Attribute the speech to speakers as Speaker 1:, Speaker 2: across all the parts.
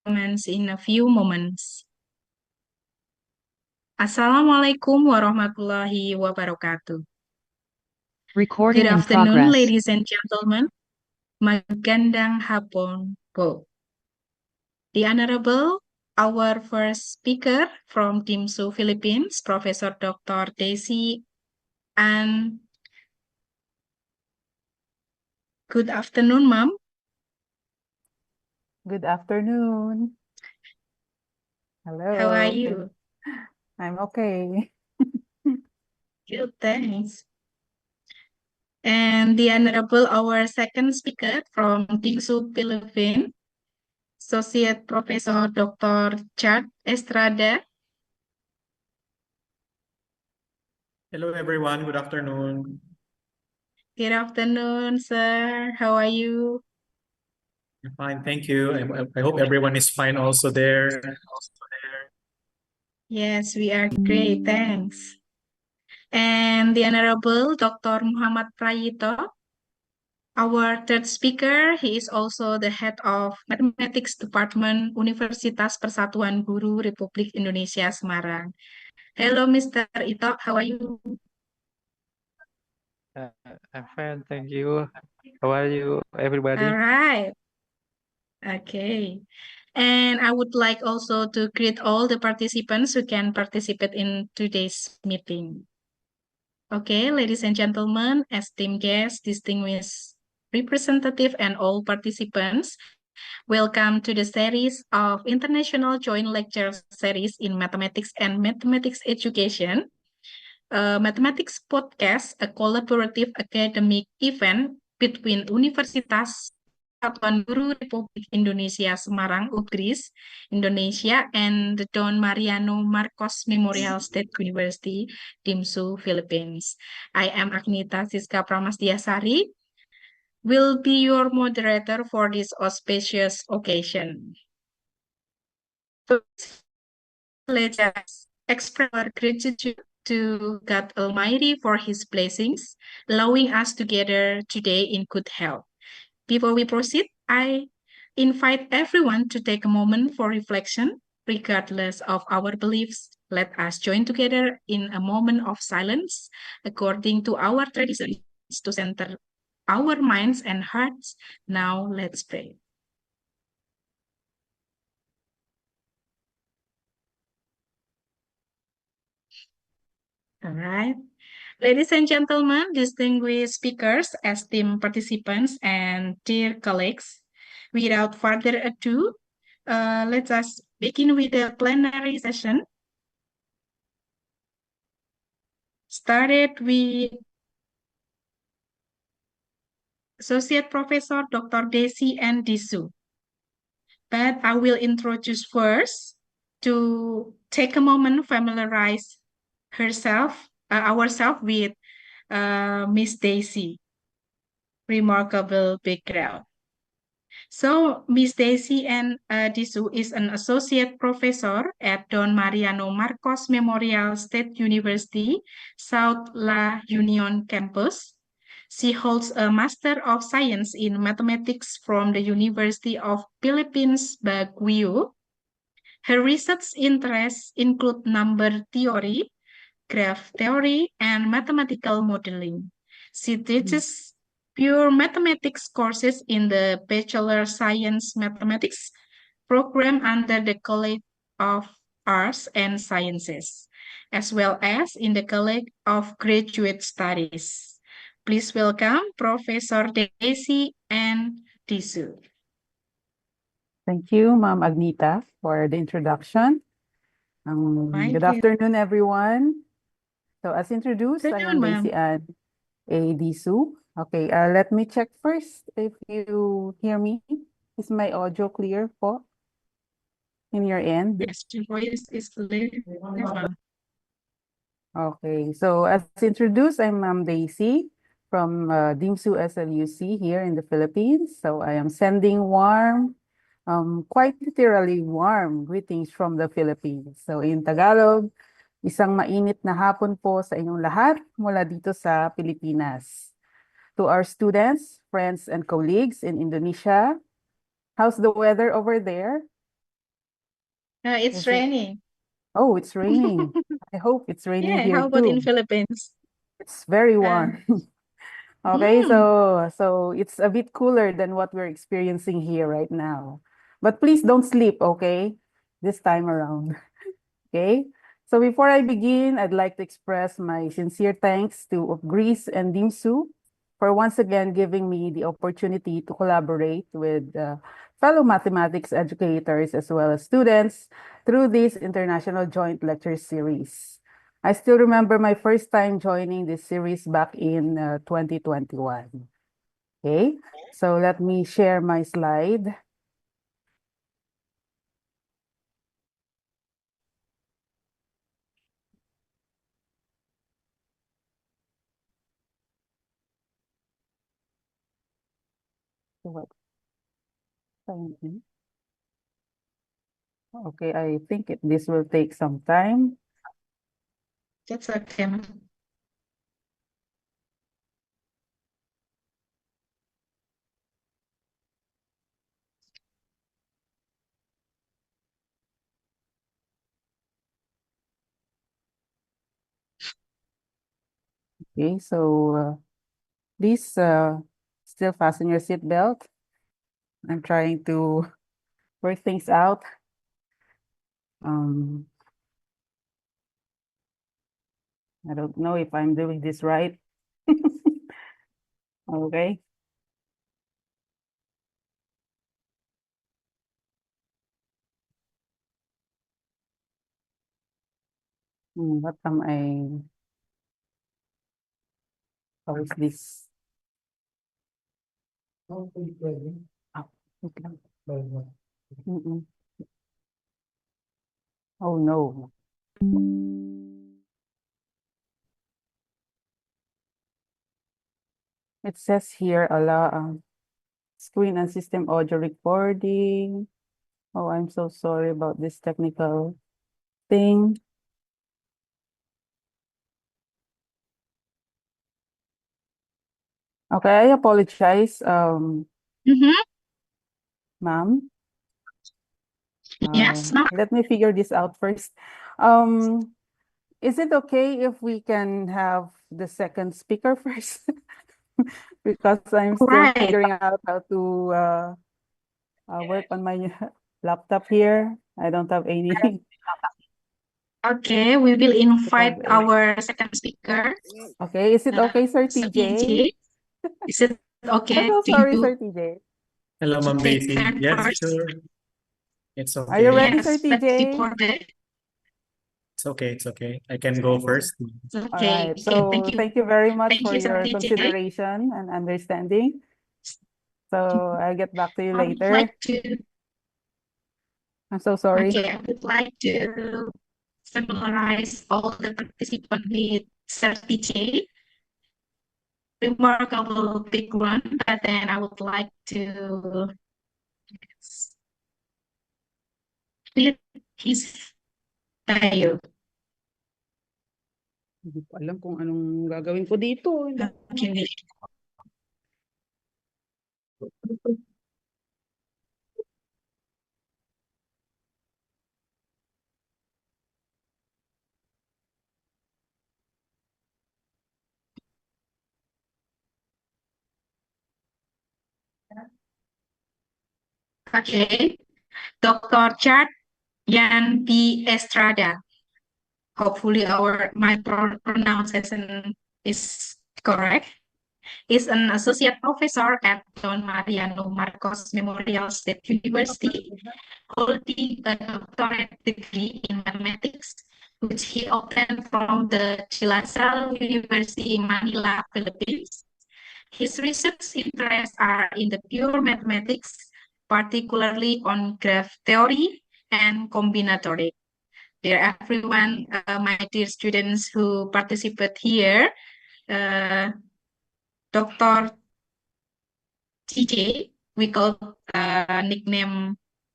Speaker 1: comments in a few moments. Assalamualaikum warahmatullahi wabarakatuh.
Speaker 2: Recording
Speaker 1: Good
Speaker 2: in
Speaker 1: afternoon,
Speaker 2: progress.
Speaker 1: ladies and gentlemen. Magandang hapon po. The Honorable, our first speaker from DMMMSU Philippines, Professor Dr. Desi, and good afternoon, ma'am.
Speaker 3: Good afternoon. Hello.
Speaker 1: How are you?
Speaker 3: I'm okay.
Speaker 1: Good, thanks. And the Honorable, our second speaker from DMMMSU Philippines, Associate Professor Dr. Chad Estrada.
Speaker 4: Hello, everyone. Good afternoon.
Speaker 1: Good afternoon, sir. How are you?
Speaker 4: I'm fine, thank you. I hope everyone is fine also there.
Speaker 1: Yes, we are great. Thanks. And the Honorable Dr. Muhammad Prayito, our third speaker, he is also the head of Mathematics Department Universitas Persatuan Guru Republik Indonesia, Semarang. Hello, Mr. Ito. How are you?
Speaker 5: I'm fine, thank you. How are you, everybody?
Speaker 1: All right. Okay. And I would like also to greet all the participants who can participate in today's meeting. Okay, ladies and gentlemen, esteemed guests, distinguished representative, and all participants, welcome to the series of International Joint Lecture Series in Mathematics and Mathematics Education, a mathematics podcast, a collaborative academic event between Universitas Persatuan Guru Republik Indonesia Semarang UPGRIS Indonesia and the Don Mariano Marcos Memorial State University DMMMSU Philippines. I am Agnita Siska Pramasdiasari, will be your moderator for this auspicious occasion. First, let us express our gratitude to God Almighty for His blessings, allowing us to gather today in good health. Before we proceed, I invite everyone to take a moment for reflection, regardless of our beliefs. Let us join together in a moment of silence, according to our traditions, to center our minds and hearts. Now, let's pray. All right. Ladies and gentlemen, distinguished speakers, esteemed participants, and dear colleagues, without further ado, let us begin with the plenary session. Started with Associate Professor Dr. Desi and Disu. But I will introduce first to take a moment familiarize ourselves with Miss Daisy. Remarkable background. So, Miss Daisy and Disu is an associate professor at Don Mariano Marcos Memorial State University, South La Union campus. She holds a Master of Science in Mathematics from the University of Philippines, Baguio. Her research interests include number theory, graph theory, and mathematical modeling. She teaches pure mathematics courses in the Bachelor Science Mathematics program under the College of Arts and Sciences, as well as in the College of Graduate Studies. Please welcome Professor Daisy and Disu.
Speaker 3: Thank you, Ma'am Agnita, for the introduction. Good afternoon, everyone. So as introduced, I am Daisy and Disu. Okay, let me check first if you hear me. Is my audio clear po in your end?
Speaker 1: Yes, your voice is clear.
Speaker 3: Okay, so as introduced, I'm Ma'am Daisy from DMMMSU SLUC here in the Philippines. So I am sending warm, quite literally warm greetings from the Philippines. So in Tagalog, isang mainit na hapon po sa inyong lahat mula dito sa Pilipinas. To our students, friends, and colleagues in Indonesia, how's the weather over there?
Speaker 1: It's
Speaker 3: Is it?
Speaker 1: raining.
Speaker 3: Oh, it's raining. I hope it's raining
Speaker 1: Yeah,
Speaker 3: here
Speaker 1: how about in
Speaker 3: too.
Speaker 1: Philippines?
Speaker 3: It's very
Speaker 1: Uh,
Speaker 3: warm. Okay,
Speaker 1: mm,
Speaker 3: so it's a bit cooler than what we're experiencing here right now. But please don't sleep, okay? This time around. Okay? So before I begin, I'd like to express my sincere thanks to UPGRIS and DMSU for once again giving me the opportunity to collaborate with fellow mathematics educators as well as students through this international joint lecture series. I still remember my first time joining this series back in 2021. Okay, so let me share my slide. What? Okay, I think this will take some time.
Speaker 1: that's okay.
Speaker 3: Okay, so please still fasten your seatbelt. I'm trying to work things out. Um, I don't know if I'm doing this right. Okay. What am I? How is this? Oh, wait lang. Mm-mm. Oh no. It says here screen and system audio recording. Oh, I'm so sorry about this technical thing. Okay, I apologize,
Speaker 1: Mm-hmm.
Speaker 3: ma'am.
Speaker 1: Yes, ma'am.
Speaker 3: Let me figure this out first. Is it okay if we can have the second speaker first? Because I'm still
Speaker 1: Right.
Speaker 3: figuring out how to work on my laptop here. I don't have any.
Speaker 1: Okay, we will invite
Speaker 3: Okay.
Speaker 1: our second speaker,
Speaker 3: Okay, is it okay, Sir
Speaker 1: Sir
Speaker 3: TJ?
Speaker 1: Is it okay
Speaker 3: I'm so
Speaker 1: to
Speaker 3: sorry,
Speaker 1: you
Speaker 3: Sir TJ.
Speaker 4: Hello,
Speaker 1: to
Speaker 4: Ma'am
Speaker 1: take
Speaker 4: Daisy.
Speaker 1: turn
Speaker 4: Yes,
Speaker 1: first?
Speaker 4: sure. It's
Speaker 3: Are you ready,
Speaker 4: okay.
Speaker 3: Sir
Speaker 1: Yes, let's
Speaker 3: TJ?
Speaker 1: before the
Speaker 4: It's okay. It's okay. I can go first.
Speaker 3: All
Speaker 1: okay.
Speaker 3: right. So
Speaker 1: Thank you.
Speaker 3: thank you very much
Speaker 1: Thank
Speaker 3: for
Speaker 1: you, Sir
Speaker 3: your
Speaker 1: TJ.
Speaker 3: consideration and understanding. So I'll get back to you
Speaker 1: I would
Speaker 3: later.
Speaker 1: like to
Speaker 3: I'm so sorry.
Speaker 1: okay, I would like to familiarize all the participants with Sir TJ. Remarkable big one, but then I would like to split his bio.
Speaker 3: Hindi ko alam kung anong gagawin ko dito.
Speaker 1: Okay. Okay. Dr. Chad Yan P. Estrada. Hopefully my pronunciation is correct. Is an associate professor at Don Mariano Marcos Memorial State University, holding a doctorate degree in mathematics, which he obtained from the Chilasal University in Manila, Philippines. His research interests are in the pure mathematics, particularly on graph theory and combinatorics. Dear everyone, my dear students who participate here, Dr. TJ, we call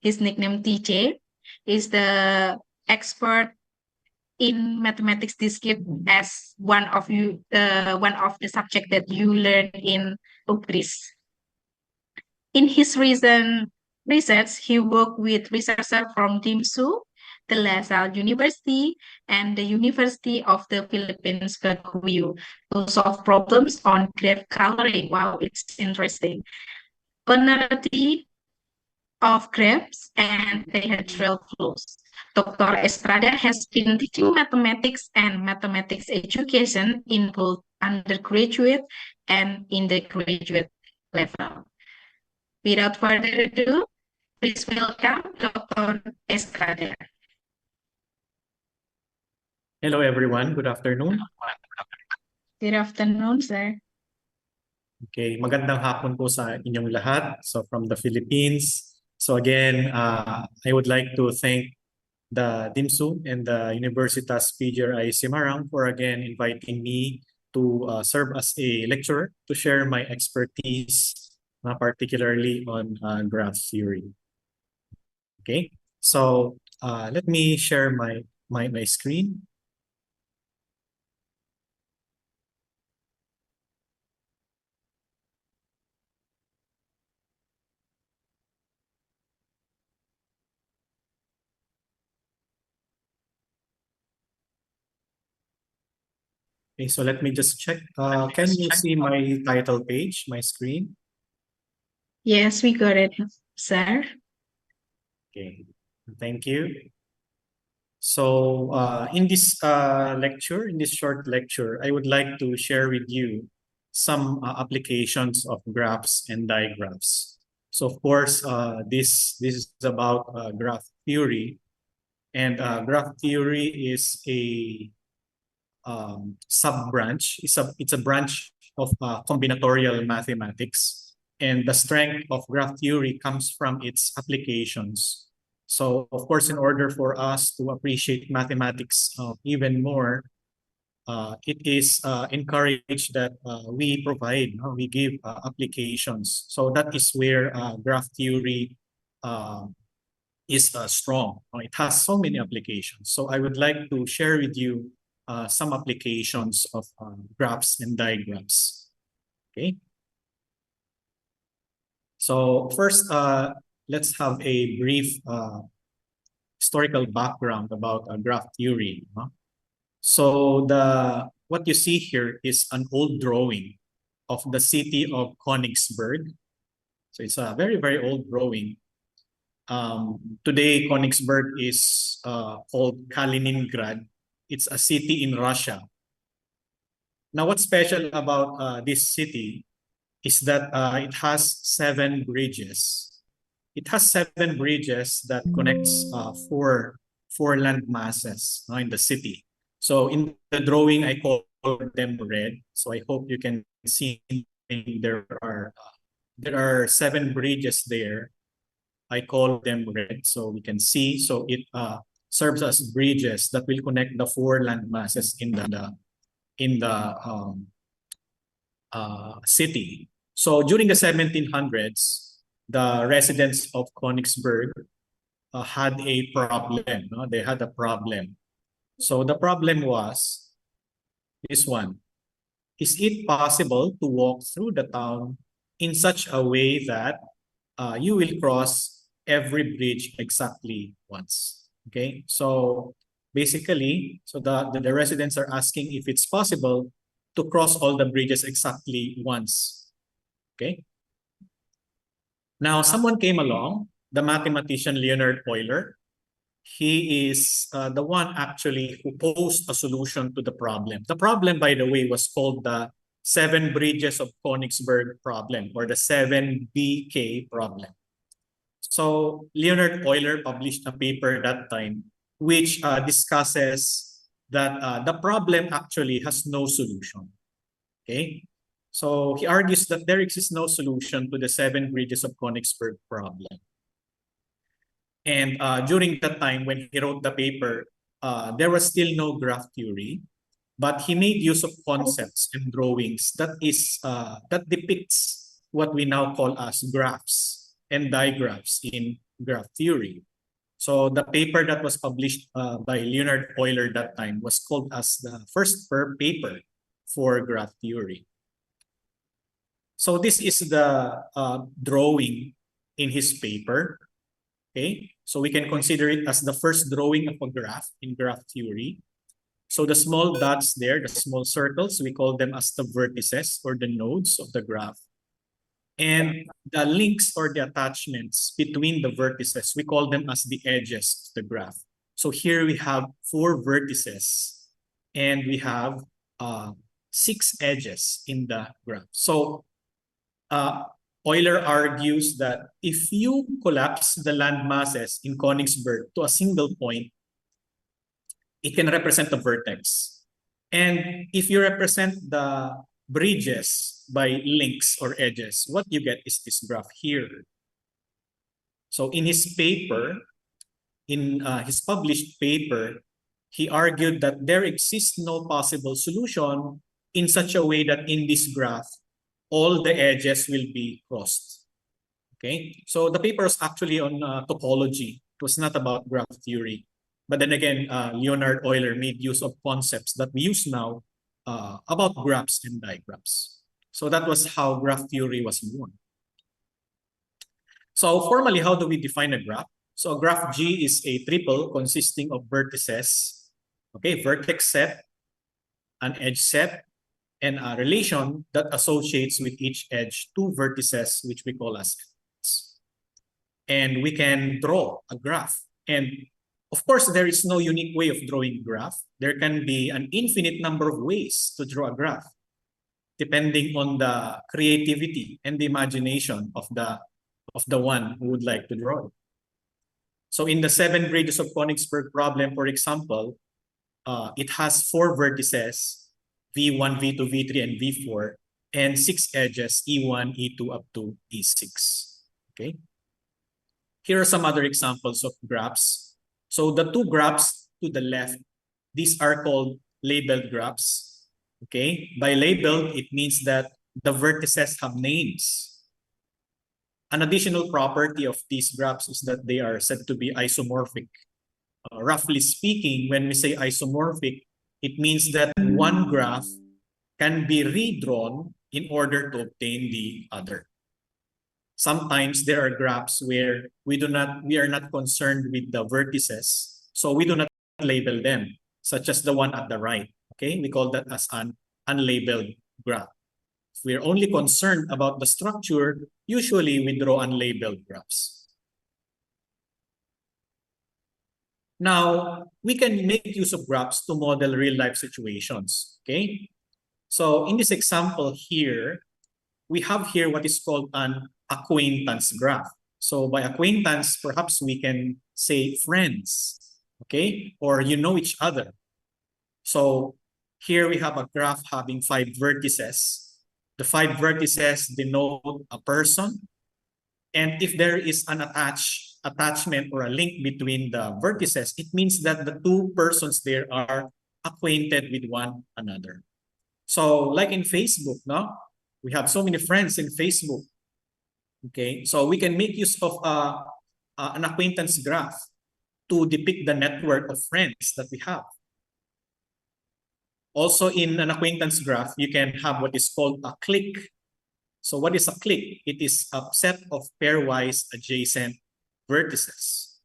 Speaker 1: his nickname TJ, is the expert in mathematics described as one of the subject that you learn in UPGRIS. In his recent research, he worked with researchers from DMSU the LaSalle University, and the University of the Philippines, Baguio, to solve problems on graph coloring. Wow, it's interesting. Linearity of graphs and dihedral flows. Dr. Estrada has been teaching mathematics and mathematics education in both undergraduate and in the graduate level. Without further ado, please welcome Dr. Estrada.
Speaker 4: Hello, everyone. Good afternoon.
Speaker 1: Good afternoon, sir.
Speaker 4: Okay, magandang hapon po sa inyong lahat. So from the Philippines. So again, I would like to thank the DMMMSU and the Universitas PGRI Semarang for again inviting me to serve as a lecturer to share my expertise, particularly on graph theory. Okay, so let me share my screen. Okay, so let me just check. Can you see my title page, my screen?
Speaker 1: Yes, we got it, sir.
Speaker 4: Okay, thank you. So in this lecture, in this short lecture, I would like to share with you some applications of graphs and digraphs. So of course, this is about graph theory, and graph theory is a sub-branch. It's a branch of combinatorial mathematics, and the strength of graph theory comes from its applications. So, of course, in order for us to appreciate mathematics even more, it is encouraged that we give applications. So that is where graph theory is strong. It has so many applications. So I would like to share with you some applications of graphs and diagrams. Okay. So first, let's have a brief historical background about graph theory. So what you see here is an old drawing of the city of Königsberg. So it's a very, very old drawing. Today, Königsberg is called Kaliningrad. It's a city in Russia. Now, what's special about this city is that it has 7 bridges. It has 7 bridges that connects four land masses in the city. So in the drawing, I call them red. So I hope you can see there are 7 bridges there. I call them red so we can see. So it serves as bridges that will connect the 4 land masses in the city. So during the 1700s, the residents of Königsberg had a problem. They had a problem. So the problem was this one. Is it possible to walk through the town in such a way that you will cross every bridge exactly once? Okay, so basically, so the residents are asking if it's possible to cross all the bridges exactly once. Okay. Now, someone came along, the mathematician Leonhard Euler. He is the one actually who posed a solution to the problem. The problem, by the way, was called the 7 bridges of Königsberg problem, or the 7BK problem. So Leonhard Euler published a paper that time which discusses that the problem actually has no solution. Okay, so he argues that there exists no solution to the 7 bridges of Königsberg problem. And during that time when he wrote the paper, there was still no graph theory, but he made use of concepts and drawings that depicts what we now call as graphs and digraphs in graph theory. So the paper that was published by Leonhard Euler that time was called as the first paper for graph theory. So this is the drawing in his paper. Okay, So we can consider it as the first drawing of a graph in graph theory. So the small dots there, the small circles, we call them as the vertices or the nodes of the graph. And the links or the attachments between the vertices, we call them as the edges of the graph. So here we have 4 vertices and we have 6 edges in the graph. So Euler argues that if you collapse the land masses in Königsberg to a single point, it can represent a vertex. And if you represent the bridges by links or edges, what you get is this graph here. So in his paper, in his published paper, he argued that there exists no possible solution in such a way that in this graph, all the edges will be crossed. Okay, so the paper is actually on topology. It was not about graph theory. But then again, Leonhard Euler made use of concepts that we use now about graphs and diagrams. So that was how graph theory was born. So formally, how do we define a graph? So a graph G is a triple consisting of vertices, okay, vertex set, an edge set, and a relation that associates with each edge 2 vertices, which we call as edges. And we can draw a graph. And of course, there is no unique way of drawing a graph. There can be an infinite number of ways to draw a graph, depending on the creativity and the imagination of the one who would like to draw it. So in the 7 bridges of Königsberg problem, for example, it has 4 vertices, V1, V2, V3, and V4, and 6 edges, E1, E2, up to E6. Okay. Here are some other examples of graphs. So the 2 graphs to the left, these are called labeled graphs. Okay. By labeled, it means that the vertices have names. An additional property of these graphs is that they are said to be isomorphic. Roughly speaking, when we say isomorphic, it means that one graph can be redrawn in order to obtain the other. Sometimes there are graphs where we are not concerned with the vertices, so we do not label them, such as the one at the right. Okay, we call that as an unlabeled graph. If we are only concerned about the structure, usually we draw unlabeled graphs. Now, we can make use of graphs to model real-life situations, okay? So in this example here, we have here what is called an acquaintance graph. So by acquaintance, perhaps we can say friends, okay? Or you know each other. So here we have a graph having 5 vertices. The 5 vertices denote a person. And if there is an attachment or a link between the vertices, it means that the 2 persons there are acquainted with one another. So like in Facebook, no? We have so many friends in Facebook. Okay, so we can make use of an acquaintance graph to depict the network of friends that we have. Also in an acquaintance graph, you can have what is called a clique. So what is a clique? It is a set of pairwise adjacent vertices.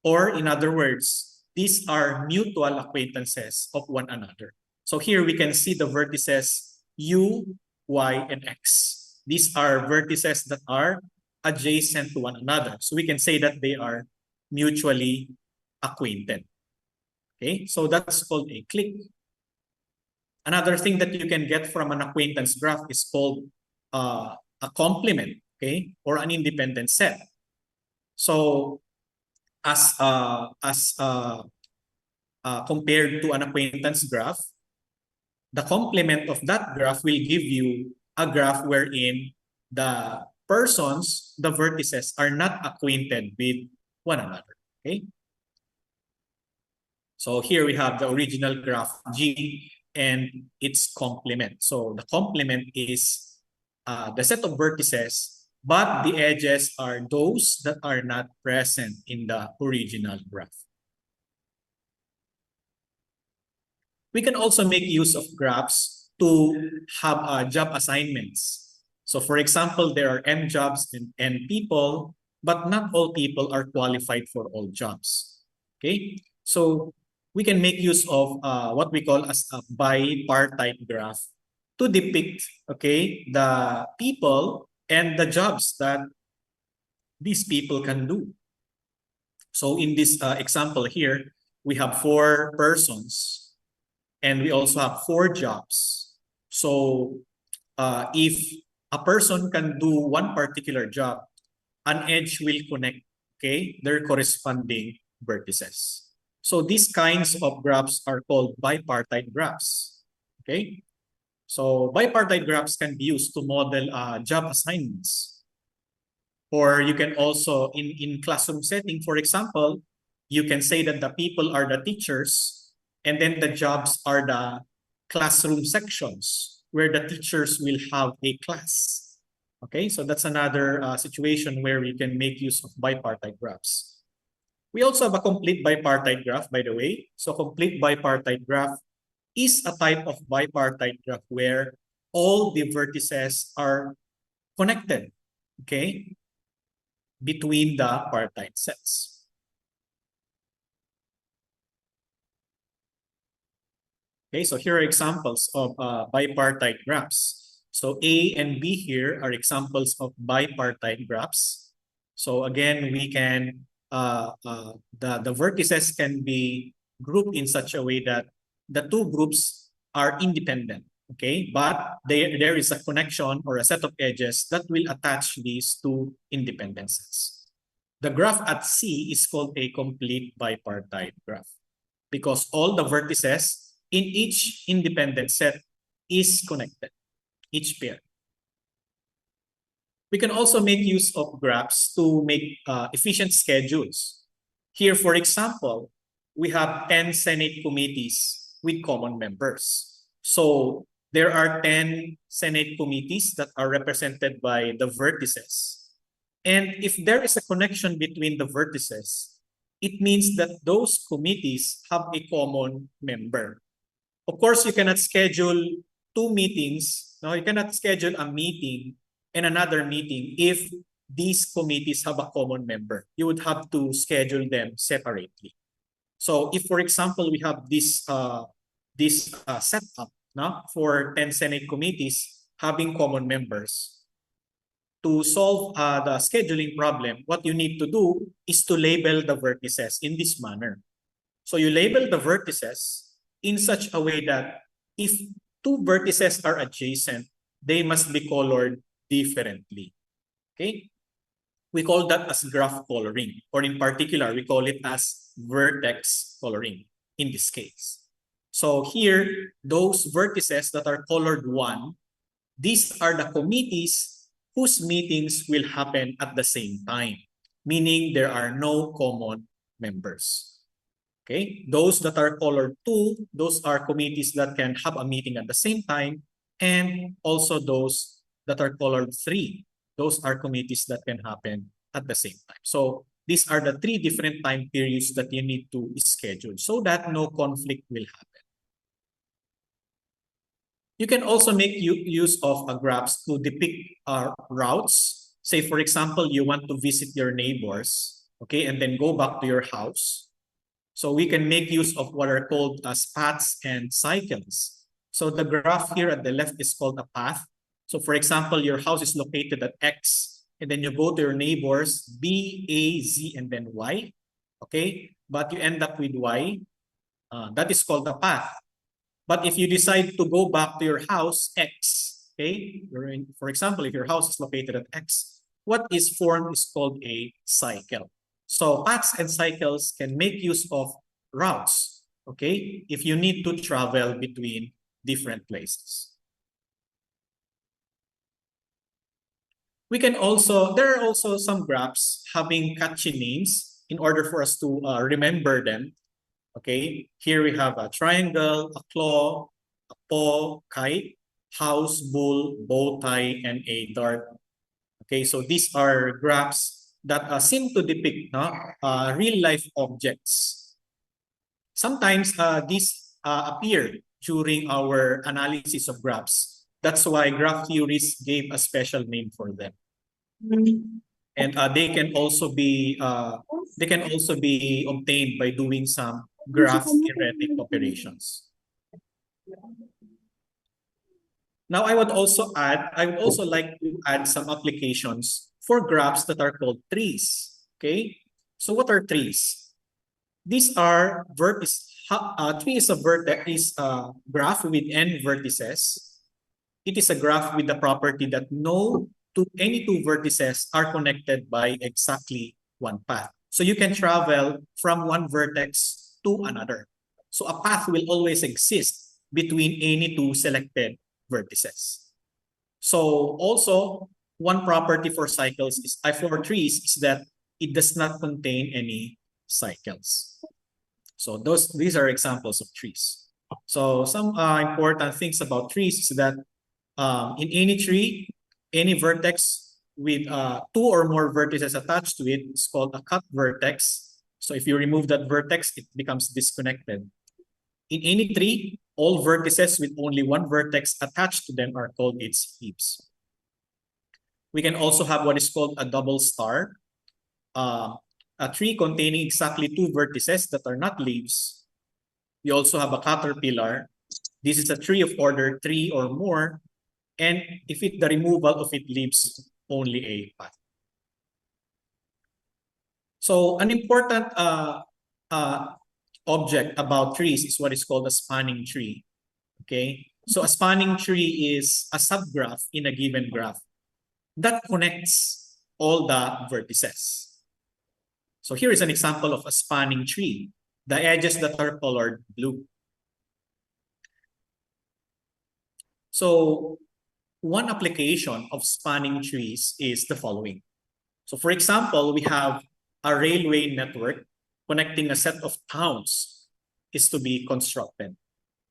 Speaker 4: Or in other words, these are mutual acquaintances of one another. So here we can see the vertices U, Y, and X. These are vertices that are adjacent to one another. So we can say that they are mutually acquainted. Okay, so that's called a clique. Another thing that you can get from an acquaintance graph is called a complement, okay, or an independent set. So as compared to an acquaintance graph, the complement of that graph will give you a graph wherein the persons, the vertices, are not acquainted with one another. Okay. So here we have the original graph G and its complement. So the complement is the set of vertices, but the edges are those that are not present in the original graph. We can also make use of graphs to have job assignments. So for example, there are N jobs and N people. but not all people are qualified for all jobs. Okay, so we can make use of what we call as a bipartite graph to depict, okay, the people and the jobs that these people can do. So in this example here, we have 4 persons and we also have 4 jobs. So if a person can do one particular job, an edge will connect, okay, their corresponding vertices. So these kinds of graphs are called bipartite graphs. Okay, so bipartite graphs can be used to model job assignments. Or you can also, in classroom setting, for example, you can say that the people are the teachers and then the jobs are the classroom sections where the teachers will have a class. Okay, so that's another situation where we can make use of bipartite graphs. We also have a complete bipartite graph, by the way. So complete bipartite graph is a type of bipartite graph where all the vertices are connected, okay, between the partite sets. Okay, so here are examples of bipartite graphs. So A and B here are examples of bipartite graphs. So again, we can, the vertices can be grouped in such a way that the 2 groups are independent, okay? But there is a connection or a set of edges that will attach these 2 independent sets. The graph at C is called a complete bipartite graph because all the vertices in each independent set is connected, each pair. We can also make use of graphs to make efficient schedules. Here, for example, we have 10 Senate committees with common members. So there are 10 Senate committees that are represented by the vertices. And if there is a connection between the vertices, it means that those committees have a common member. Of course, you cannot schedule 2 meetings. No, you cannot schedule a meeting and another meeting if these committees have a common member. You would have to schedule them separately. So if, for example, we have this setup for 10 Senate committees having common members, to solve the scheduling problem, what you need to do is to label the vertices in this manner. So you label the vertices in such a way that if 2 vertices are adjacent, they must be colored differently. Okay? We call that as graph coloring, or in particular, we call it as vertex coloring in this case. So here, those vertices that are colored 1, these are the committees whose meetings will happen at the same time, meaning there are no common members. Okay, those that are colored 2, those are committees that can have a meeting at the same time, and also those that are colored 3, those are committees that can happen at the same time. So these are the 3 different time periods that you need to schedule so that no conflict will happen. You can also make use of graphs to depict routes. Say, for example, you want to visit your neighbors, okay, and then go back to your house. So we can make use of what are called as paths and cycles. So the graph here at the left is called a path. So for example, your house is located at X, and then you go to your neighbors B, A, Z, and then Y, okay? But you end up with Y. That is called a path. But if you decide to go back to your house, X, okay? For example, if your house is located at X, what is formed is called a cycle. So paths and cycles can make use of routes, okay? If you need to travel between different places. We can also, there are also some graphs having catchy names in order for us to remember them. Okay, here we have a triangle, a claw, a paw, kite, house, bull, bow tie, and a dart. Okay, so these are graphs that seem to depict real-life objects. Sometimes these appear during our analysis of graphs. That's why graph theorists gave a special name for them. And they can also be obtained by doing some graph theoretic operations. Now I would also like to add some applications for graphs that are called trees. Okay, so what are trees? These are tree is a graph with n vertices. It is a graph with the property that any two vertices are connected by exactly one path. So you can travel from one vertex to another. So a path will always exist between any two selected vertices. So also one property for for trees is that it does not contain any cycles. So these are examples of trees. So some important things about trees is that in any tree, any vertex with two or more vertices attached to it is called a cut vertex. So if you remove that vertex, it becomes disconnected. In any tree, all vertices with only one vertex attached to them are called its leaves. We can also have what is called a double star, a tree containing exactly two vertices that are not leaves. We also have a caterpillar. This is a tree of order 3 or more, and the removal of it leaves only a path. So an important object about trees is what is called a spanning tree. Okay, so a spanning tree is a subgraph in a given graph that connects all the vertices. So here is an example of a spanning tree, the edges that are colored blue. So one application of spanning trees is the following. So for example, we have a railway network connecting a set of towns is to be constructed.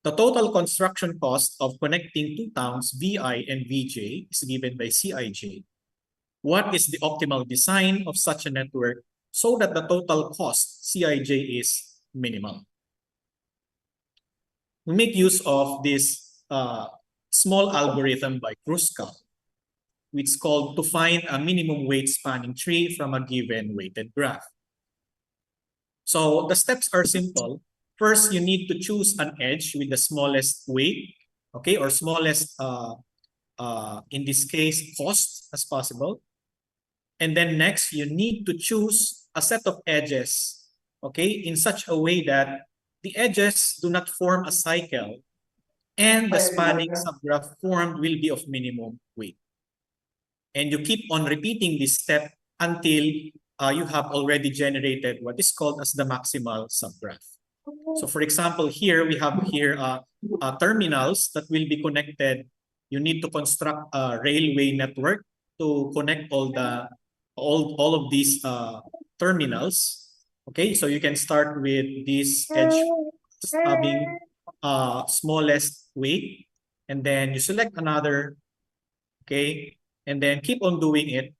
Speaker 4: The total construction cost of connecting two towns, VI and VJ, is given by CIJ. What is the optimal design of such a network so that the total cost, CIJ, is minimal? We make use of this small algorithm by Kruskal, which is called to find a minimum weight spanning tree from a given weighted graph. So the steps are simple. First, you need to choose an edge with the smallest weight, okay, or smallest, in this case, cost as possible. And then next, you need to choose a set of edges, okay, in such a way that the edges do not form a cycle and the spanning subgraph formed will be of minimum weight. And you keep on repeating this step until you have already generated what is called as the maximal subgraph. So for example, here we have terminals that will be connected. You need to construct a railway network to connect all of these terminals. Okay, so you can start with this edge having smallest weight, and then you select another, okay, and then keep on doing it,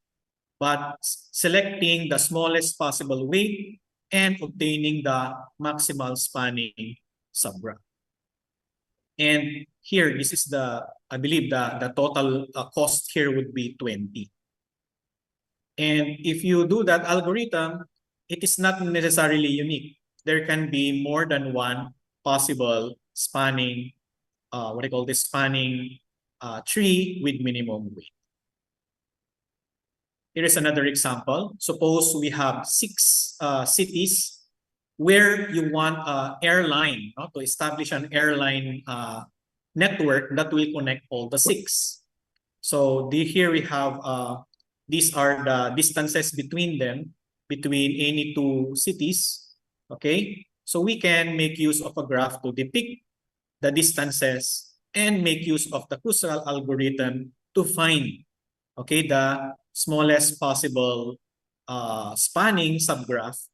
Speaker 4: but selecting the smallest possible weight and obtaining the maximal spanning subgraph. And here, this is I believe the total cost here would be 20. And if you do that algorithm, it is not necessarily unique. There can be more than one possible spanning, spanning tree with minimum weight. Here is another example. Suppose we have 6 cities where you want an airline, to establish an airline network that will connect all the 6. So here we have, these are the distances between them, between any two cities, okay? So we can make use of a graph to depict the distances and make use of the Kruskal algorithm to find, okay, the smallest possible spanning subgraph,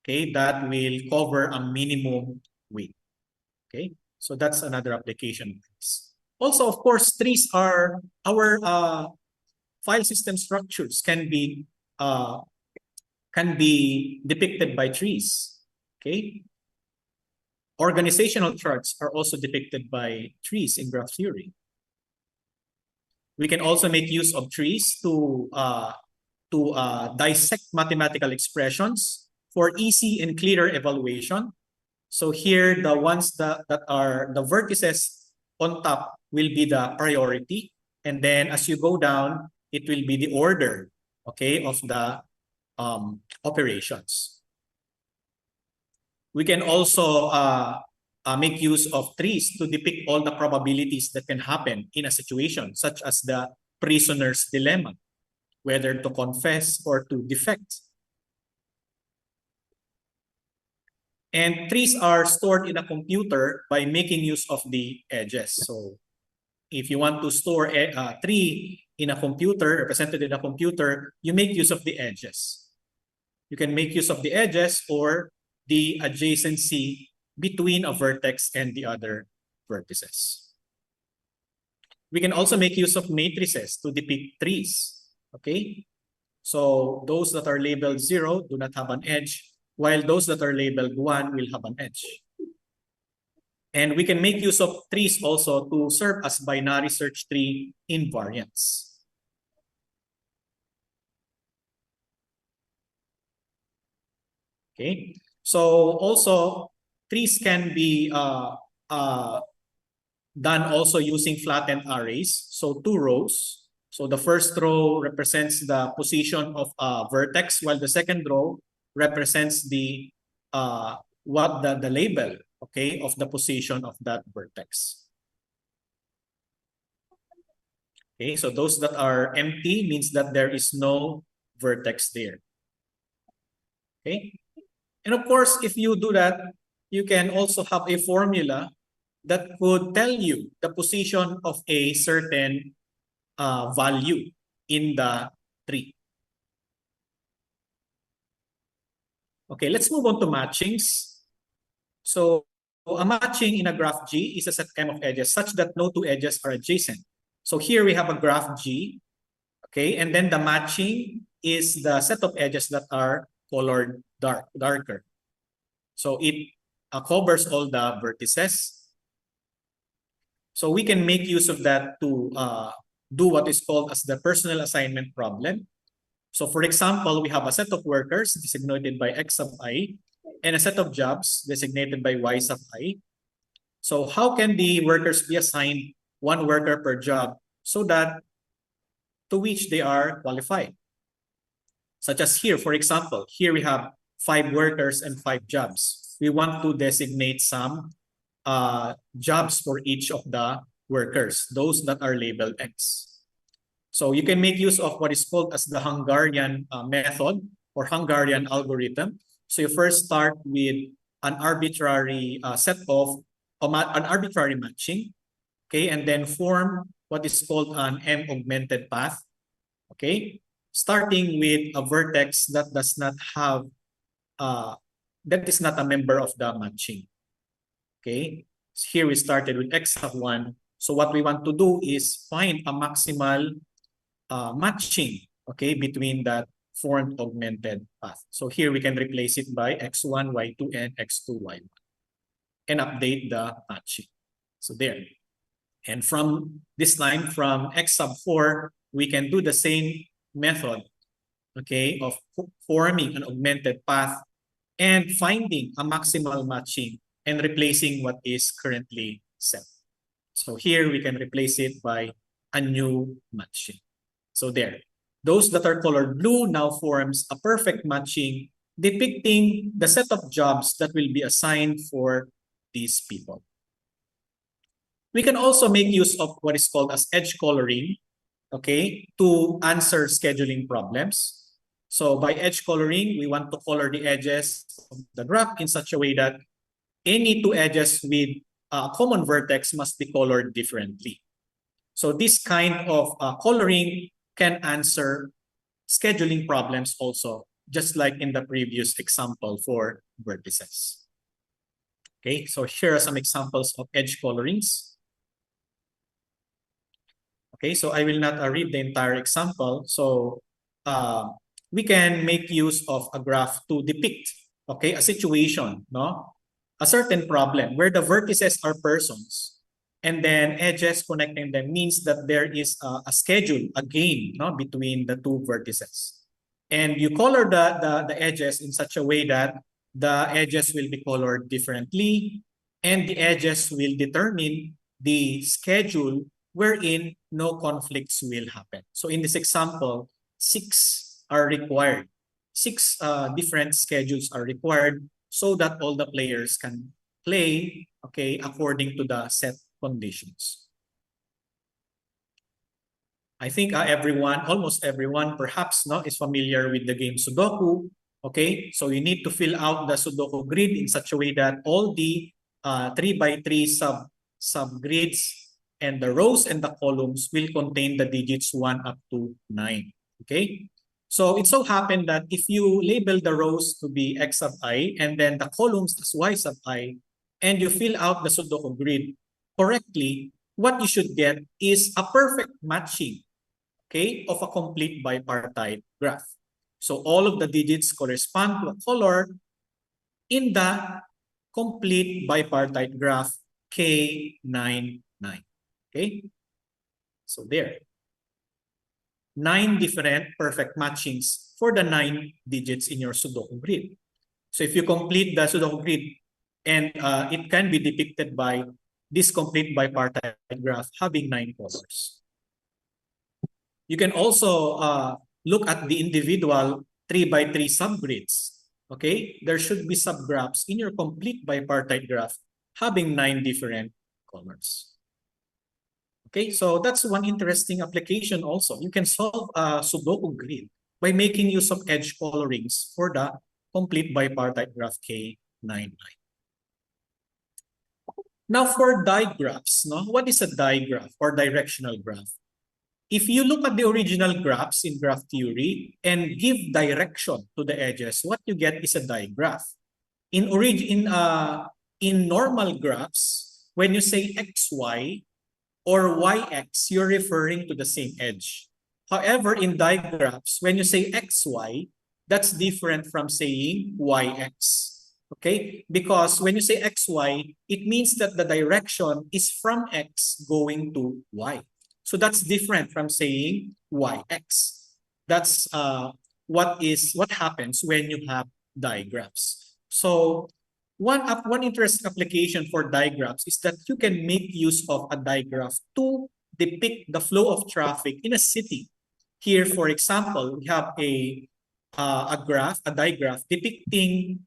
Speaker 4: okay, that will cover a minimum weight, okay? So that's another application. Also, of course, trees are our file system structures can be depicted by trees, okay? Organizational charts are also depicted by trees in graph theory. We can also make use of trees to to dissect mathematical expressions for easy and clearer evaluation. So here, the ones that are the vertices on top will be the priority. And then as you go down, it will be the order, okay, of the operations. We can also make use of trees to depict all the probabilities that can happen in a situation, such as the prisoner's dilemma, whether to confess or to defect. And trees are stored in a computer by making use of the edges. So if you want to store a tree in a computer, represented in a computer, you make use of the edges. You can make use of the edges or the adjacency between a vertex and the other vertices. We can also make use of matrices to depict trees. Okay, so those that are labeled 0 do not have an edge, while those that are labeled 1 will have an edge. And we can make use of trees also to serve as binary search tree invariants. Okay, so also trees can be done also using flattened arrays. So 2 rows. So the first row represents the position of a vertex, while the second row represents the label, okay, of the position of that vertex. Okay, so those that are empty means that there is no vertex there. Okay, and of course, if you do that, you can also have a formula that could tell you the position of a certain value in the tree. Okay, let's move on to matchings. So a matching in a graph G is a set M of edges such that no two edges are adjacent. So here we have a graph G, okay, and then the matching is the set of edges that are colored darker. So it covers all the vertices. So we can make use of that to do what is called as the personal assignment problem. So for example, we have a set of workers designated by X sub I and a set of jobs designated by Y sub I. So how can the workers be assigned one worker per job so that to which they are qualified? Such as here, for example, here we have 5 workers and 5 jobs. We want to designate some jobs for each of the workers, those that are labeled X. So you can make use of what is called as the Hungarian method or Hungarian algorithm. So you first start with an arbitrary set of an arbitrary matching, okay, and then form what is called an M augmented path, okay, starting with a vertex that does not have that is not a member of the matching. Okay, so here we started with X sub 1. So what we want to do is find a maximal matching, okay, between that formed augmented path. So here we can replace it by X1, Y2, and X2, Y1 and update the matching. So there. And from this time, from X sub 4, we can do the same method, okay, of forming an augmented path and finding a maximal matching and replacing what is currently set. So here we can replace it by a new matching. So there, those that are colored blue now forms a perfect matching depicting the set of jobs that will be assigned for these people. We can also make use of what is called as edge coloring, okay, to answer scheduling problems. So by edge coloring, we want to color the edges of the graph in such a way that any 2 edges with a common vertex must be colored differently. So this kind of coloring can answer scheduling problems also, just like in the previous example for vertices. Okay, so here are some examples of edge colorings. Okay, so I will not read the entire example. So we can make use of a graph to depict, okay, a situation, no? A certain problem where the vertices are persons and then edges connecting them means that there is a schedule, a game, no, between the 2 vertices. and you color the edges in such a way that the edges will be colored differently, and the edges will determine the schedule wherein no conflicts will happen. So in this example, 6 are required. 6 different schedules are required so that all the players can play, okay, according to the set conditions. I think almost everyone perhaps is familiar with the game Sudoku. Okay, so you need to fill out the Sudoku grid in such a way that all the 3x3 subgrids and the rows and the columns will contain the digits 1 up to 9. Okay, so it so happened that if you label the rows to be x sub I and then the columns as y sub I, and you fill out the Sudoku grid correctly, what you should get is a perfect matching, okay, of a complete bipartite graph. So all of the digits correspond to a color in the complete bipartite graph K99. Okay, so there. 9 different perfect matchings for the 9 digits in your Sudoku grid. So if you complete the Sudoku grid, and it can be depicted by this complete bipartite graph having 9 colors. You can also look at the individual 3x3 subgrids. Okay, there should be subgraphs in your complete bipartite graph having 9 different colors. Okay, so that's one interesting application also. You can solve a Sudoku grid by making use of edge colorings for the complete bipartite graph K99. Now for digraphs, what is a digraph or directional graph? If you look at the original graphs in graph theory and give direction to the edges, what you get is a digraph. In normal graphs, when you say xy or yx, you're referring to the same edge. However, in digraphs, when you say xy, that's different from saying yx. Okay, because when you say xy, it means that the direction is from x going to y. So that's different from saying yx. That's what happens when you have digraphs. So one interesting application for digraphs is that you can make use of a digraph to depict the flow of traffic in a city. Here, for example, we have a digraph depicting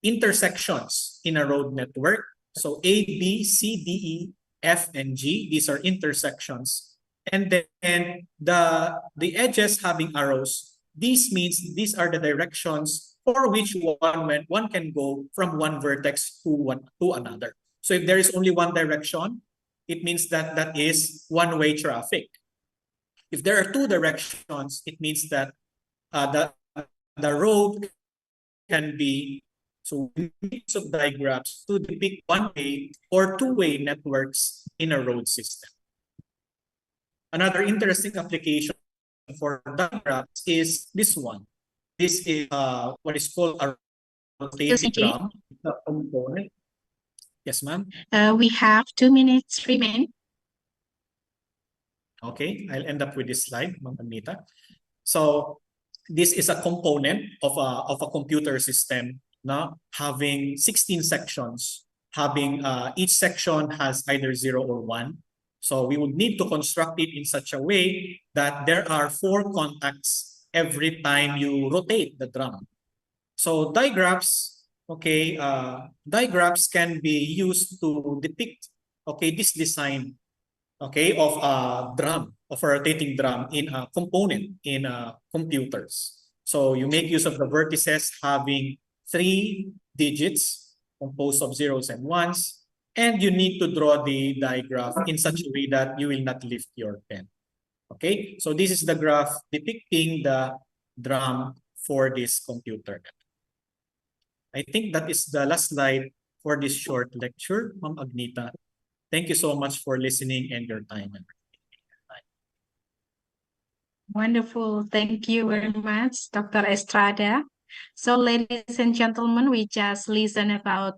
Speaker 4: intersections in a road network. So A, B, C, D, E, F, and G, these are intersections. And then the edges having arrows, this means these are the directions for which one can go from one vertex to another. So if there is only one direction, it means that that is one-way traffic. If there are 2 directions, it means that the road can be, so we use of digraphs to depict one-way or 2-way networks in a road system. Another interesting application for digraphs is this one. This is what is called a rotating drum. Yes, ma'am.
Speaker 1: We have 2 minutes remaining.
Speaker 4: Okay, I'll end up with this slide, Ma'am Anita. So this is a component of a computer system, having 16 sections, having each section has either 0 or 1. So we would need to construct it in such a way that there are 4 contacts every time you rotate the drum. So digraphs, okay, digraphs can be used to depict, okay, this design, okay, of a rotating drum in a component in computers. So you make use of the vertices having 3 digits composed of zeros and ones, and you need to draw the digraph in such a way that you will not lift your pen. Okay, so this is the graph depicting the drum for this computer. I think that is the last slide for this short lecture, Ma'am Agnita. Thank you so much for listening and your time.
Speaker 1: Wonderful. Thank you very much, Dr. Estrada. So, ladies and gentlemen, we just listened about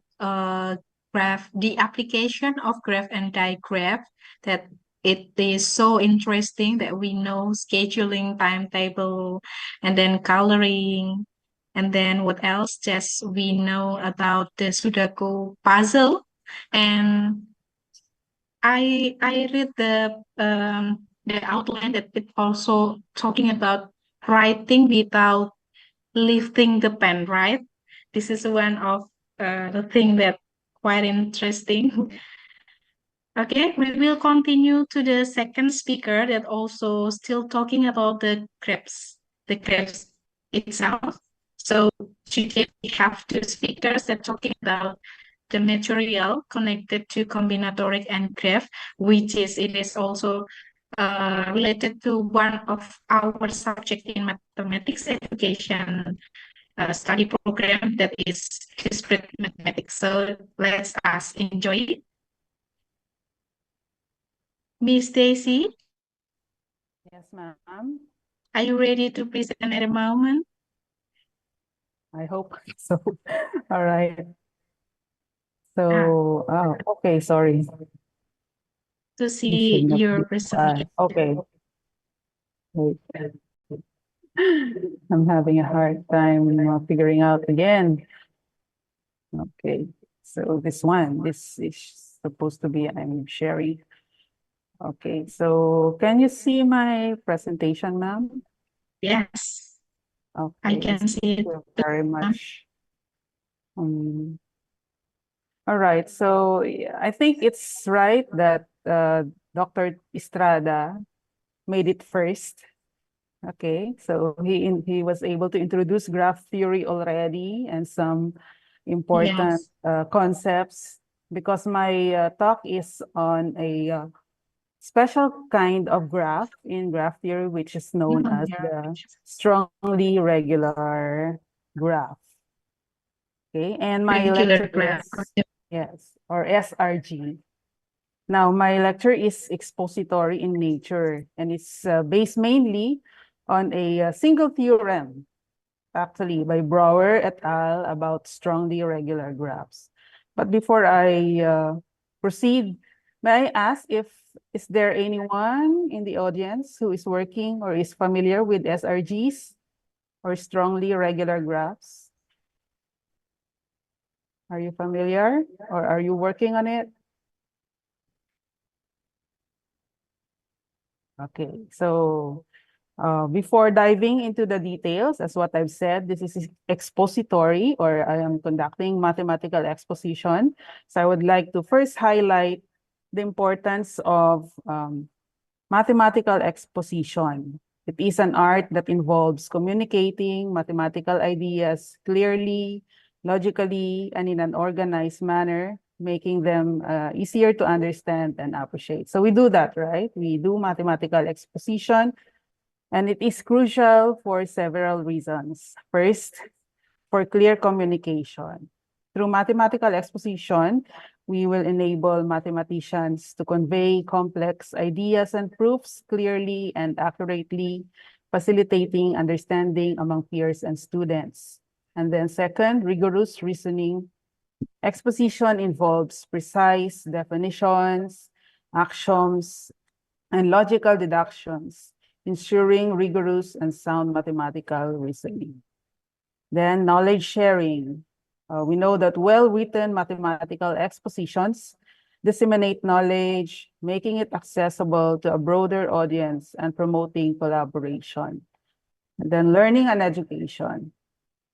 Speaker 1: graph, the application of graph and digraph that it is so interesting that we know scheduling, timetable, and then coloring, and then what else? Just we know about the Sudoku puzzle, and I read the outline that it also talking about writing without lifting the pen, right? This is one of the thing that quite interesting. Okay, we will continue to the second speaker that also still talking about the crepes itself. So today we have two speakers that talking about the material connected to combinatoric and graph, which is it is also related to one of our subject in mathematics education study program that is discrete mathematics. So let's us enjoy it. Miss Stacy,
Speaker 3: Yes, ma'am.
Speaker 1: are you ready to present at the moment?
Speaker 3: I hope so. All right. So, okay, sorry.
Speaker 1: To
Speaker 3: You
Speaker 1: see
Speaker 3: should not
Speaker 1: your
Speaker 3: be
Speaker 1: presentation.
Speaker 3: okay. Wait. I'm having a hard time figuring out again. Okay, so this is supposed to be I'm sharing. Okay, so can you see my presentation, ma'am?
Speaker 1: Yes, I
Speaker 3: Okay,
Speaker 1: can see
Speaker 3: thank
Speaker 1: it.
Speaker 3: you very much. All right, so I think it's right that Dr. Estrada made it first. Okay, so he was able to introduce graph theory already and some important
Speaker 1: Yes.
Speaker 3: concepts because my talk is on a special kind of graph in graph theory, which is known as the strongly regular graph. Okay, and my
Speaker 1: Regular
Speaker 3: lecture
Speaker 1: graph.
Speaker 3: is, yes, or SRG. Now, my lecture is expository in nature, and it's based mainly on a single theorem, actually, by Brouwer et al. About strongly regular graphs. But before I proceed, may I ask if is there anyone in the audience who is working or is familiar with SRGs or strongly regular graphs? Are you familiar or are you working on it? Okay, so before diving into the details, as what I've said, this is expository or I am conducting mathematical exposition. So I would like to first highlight the importance of mathematical exposition. It is an art that involves communicating mathematical ideas clearly, logically, and in an organized manner, making them easier to understand and appreciate. So we do that, right? We do mathematical exposition, and it is crucial for several reasons. First, for clear communication. Through mathematical exposition, we will enable mathematicians to convey complex ideas and proofs clearly and accurately, facilitating understanding among peers and students. And then second, rigorous reasoning. Exposition involves precise definitions, axioms, and logical deductions, ensuring rigorous and sound mathematical reasoning. Then knowledge sharing. We know that well-written mathematical expositions disseminate knowledge, making it accessible to a broader audience and promoting collaboration. And then learning and education.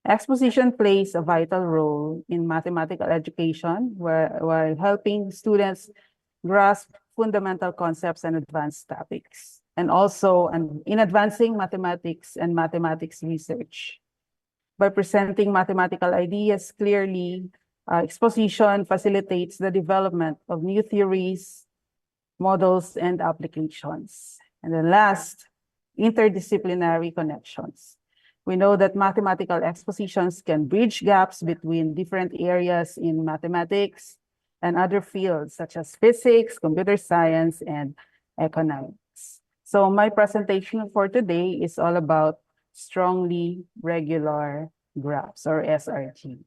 Speaker 3: Exposition plays a vital role in mathematical education while helping students grasp fundamental concepts and advanced topics, and also in advancing mathematics and mathematics research. By presenting mathematical ideas clearly, exposition facilitates the development of new theories, models, and applications. And then last, interdisciplinary connections. We know that mathematical expositions can bridge gaps between different areas in mathematics and other fields such as physics, computer science, and economics. So my presentation for today is all about strongly regular graphs or SRG.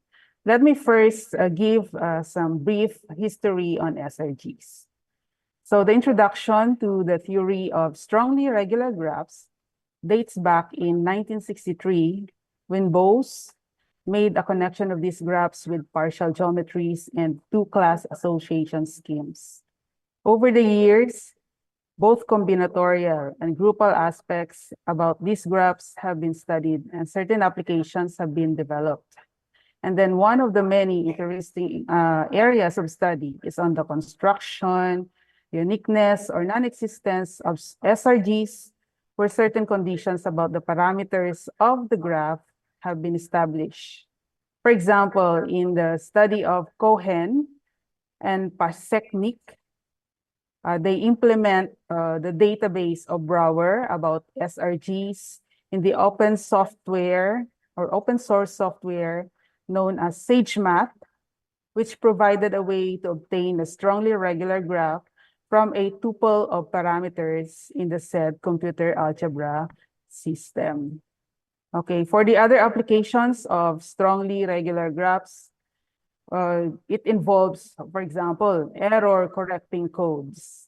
Speaker 3: Let me first give some brief history on SRGs. So the introduction to the theory of strongly regular graphs dates back in 1963 when Bose made a connection of these graphs with partial geometries and two-class association schemes. Over the years, both combinatorial and groupal aspects about these graphs have been studied and certain applications have been developed. And then one of the many interesting areas of study is on the construction, uniqueness, or non-existence of SRGs where certain conditions about the parameters of the graph have been established. For example, in the study of Cohen and Paseknik, they implement the database of Brouwer about SRGs in the open software or open source software known as SageMath, which provided a way to obtain a strongly regular graph from a tuple of parameters in the said computer algebra system. Okay, for the other applications of strongly regular graphs, it involves, for example, error correcting codes.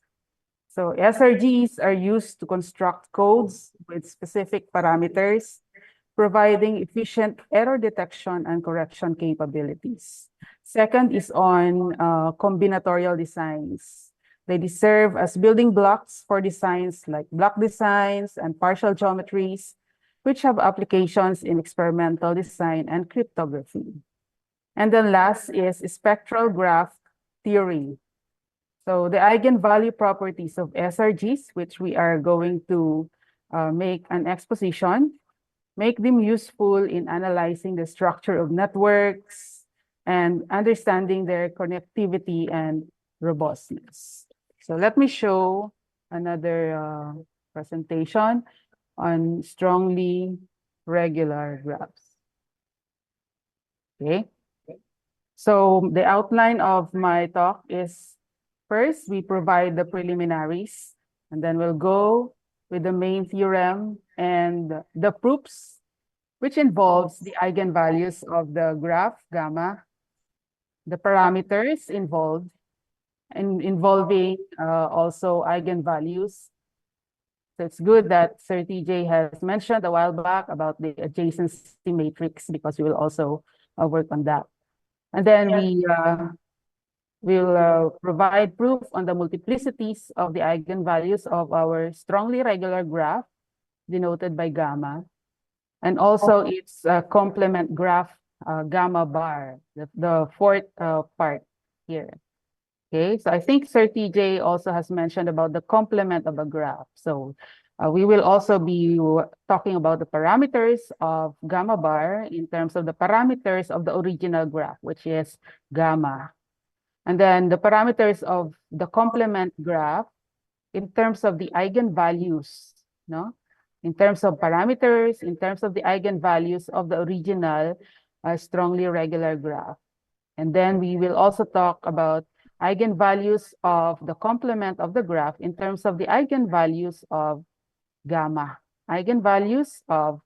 Speaker 3: So SRGs are used to construct codes with specific parameters, providing efficient error detection and correction capabilities. Second is on combinatorial designs. They serve as building blocks for designs like block designs and partial geometries, which have applications in experimental design and cryptography. And then last is spectral graph theory. So the eigenvalue properties of SRGs, which we are going to make an exposition, make them useful in analyzing the structure of networks and understanding their connectivity and robustness. So let me show another presentation on strongly regular graphs. Okay. So the outline of my talk is, first, we provide the preliminaries, and then we'll go with the main theorem and the proofs, which involves the eigenvalues of the graph gamma, the parameters involved, and involving also eigenvalues. So it's good that Sir TJ has mentioned a while back about the adjacency matrix, because we will also work on that. And then we will provide proof on the multiplicities of the eigenvalues of our strongly regular graph, denoted by gamma, and also its complement graph, gamma bar, the fourth part here. Okay, so I think Sir TJ also has mentioned about the complement of a graph. So we will also be talking about the parameters of gamma bar in terms of the parameters of the original graph, which is gamma. And then the parameters of the complement graph in terms of the eigenvalues, no? In terms of parameters, in terms of the eigenvalues of the original strongly regular graph. And then we will also talk about eigenvalues of the complement of the graph in terms of the eigenvalues of gamma, eigenvalues of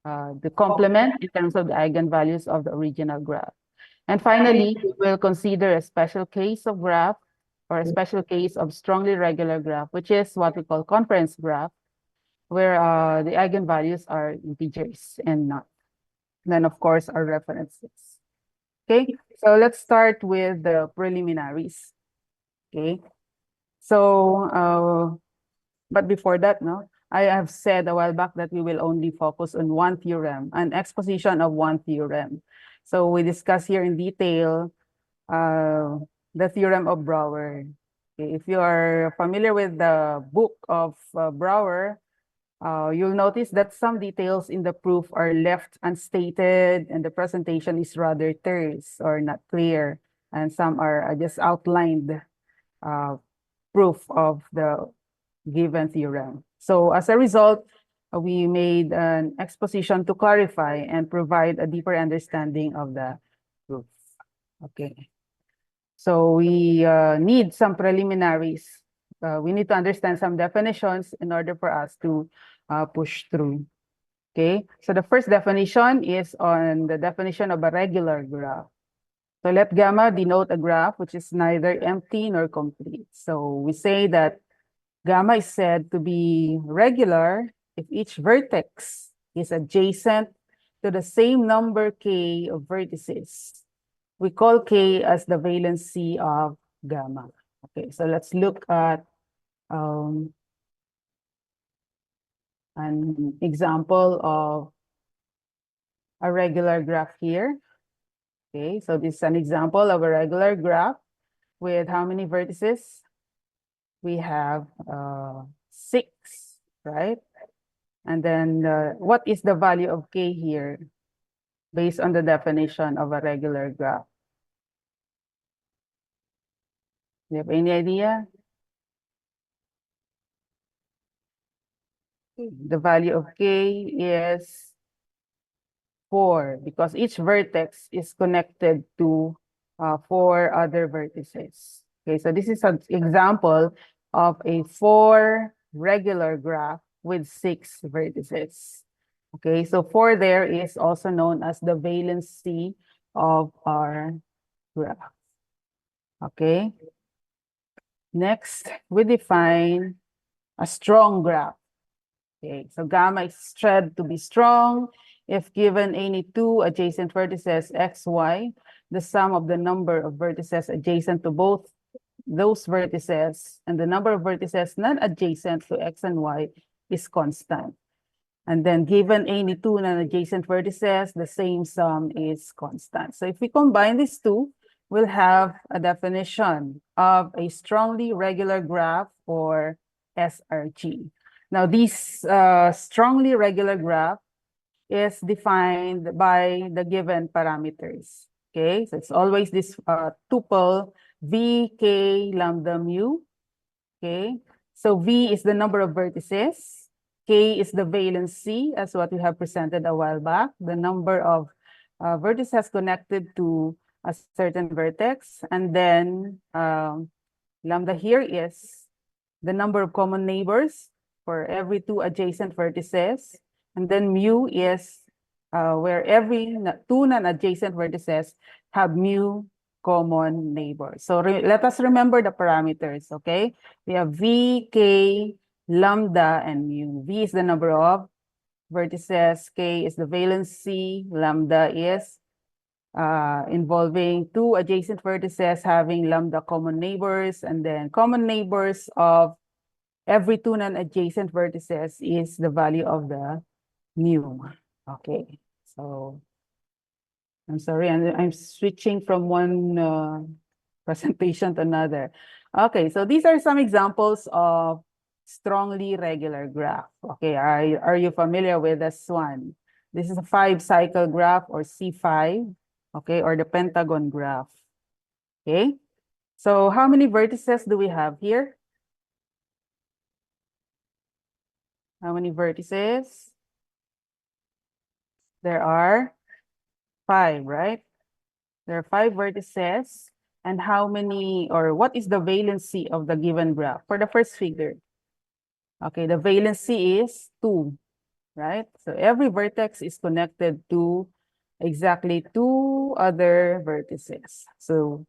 Speaker 3: the complement in terms of the eigenvalues of the original graph. And finally, we will consider a special case of graph, or a special case of strongly regular graph, which is what we call conference graph, where the eigenvalues are integers and not. Then, of course, our references. Okay, so let's start with the preliminaries. Okay, so, but before that, no, I have said a while back that we will only focus on one theorem, an exposition of one theorem. So we discuss here in detail the theorem of Brouwer. Okay, if you are familiar with the book of Brouwer, you'll notice that some details in the proof are left unstated and the presentation is rather terse or not clear, and some are just outlined proof of the given theorem. So as a result, we made an exposition to clarify and provide a deeper understanding of the proof. Okay. So we need some preliminaries. We need to understand some definitions in order for us to push through. Okay, so the first definition is on the definition of a regular graph. So let gamma denote a graph which is neither empty nor complete. So we say that gamma is said to be regular if each vertex is adjacent to the same number k of vertices. We call k as the valency of gamma. Okay, so let's look at an example of a regular graph here. Okay, so this is an example of a regular graph with how many vertices? We have 6, right? And then what is the value of k here based on the definition of a regular graph? Do you have any idea? The value of k is 4 because each vertex is connected to 4 other vertices. Okay, so this is an example of a 4 regular graph with 6 vertices. Okay, so 4 there is also known as the valency of our graph. Okay. Next, we define a strong graph. Okay, so gamma is said to be strong if given any 2 adjacent vertices x, y, the sum of the number of vertices adjacent to both those vertices and the number of vertices non-adjacent to x and y is constant. And then given any 2 non-adjacent vertices, the same sum is constant. So if we combine these two, we'll have a definition of a strongly regular graph or SRG. Now, this strongly regular graph is defined by the given parameters. Okay, so it's always this tuple V, K, lambda, mu. Okay, so V is the number of vertices. K is the valency, as what we have presented a while back, the number of vertices connected to a certain vertex. And then lambda here is the number of common neighbors for every 2 adjacent vertices. And then mu is where every 2 non-adjacent vertices have mu common neighbors. So let us remember the parameters, okay? We have V, K, lambda, and mu. V is the number of vertices, K is the valency, lambda is involving 2 adjacent vertices having lambda common neighbors, and then common neighbors of every 2 non-adjacent vertices is the value of the mu. Okay, so I'm sorry, I'm switching from one presentation to another. Okay, so these are some examples of strongly regular graph. Okay, are you familiar with this one? This is a 5-cycle graph or C5, okay, or the pentagon graph. Okay, so how many vertices do we have here? How many vertices? There are 5, right? There are 5 vertices. And how many, or what is the valency of the given graph? For the first figure. Okay, the valency is 2, right? So every vertex is connected to exactly 2 other vertices. So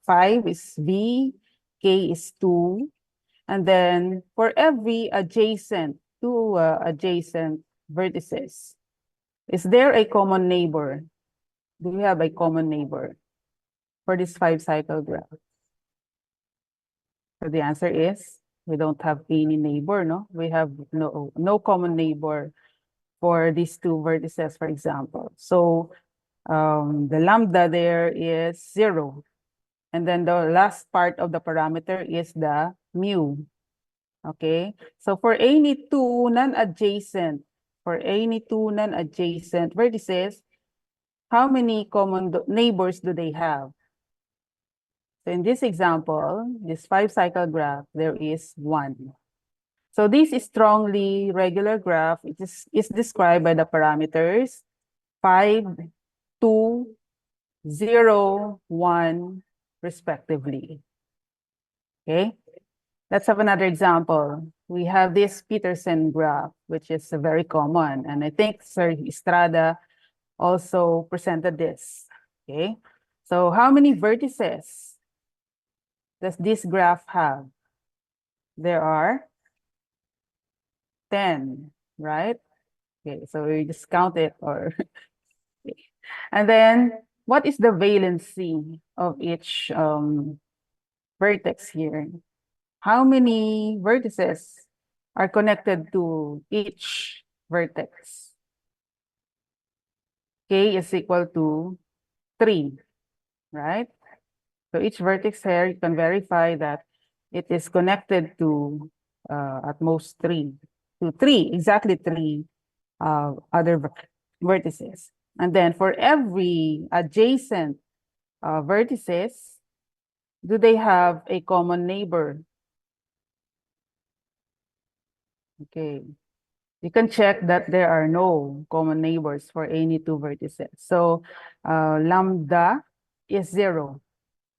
Speaker 3: 5 is V, K is 2. And then for every adjacent, 2 adjacent vertices, is there a common neighbor? Do we have a common neighbor for this 5-cycle graph? So the answer is we don't have any neighbor, no? We have no common neighbor for these 2 vertices, for example. So the lambda there is 0. And then the last part of the parameter is the mu. Okay, so for any 2 non-adjacent vertices, how many common neighbors do they have? So in this example, this 5-cycle graph, there is 1. So this is strongly regular graph. It is described by the parameters 5, 2, 0, 1, respectively. Okay, let's have another example. We have this Peterson graph, which is very common. And I think Sir Estrada also presented this. Okay, So how many vertices does this graph have? There are 10, right? Okay, so we just count it or and then what is the valency of each vertex here? How many vertices are connected to each vertex? K is equal to 3, right? So each vertex here, you can verify that it is connected to at most 3, exactly 3 other vertices. And then for every adjacent vertices, do they have a common neighbor? Okay, you can check that there are no common neighbors for any 2 vertices. So lambda is 0,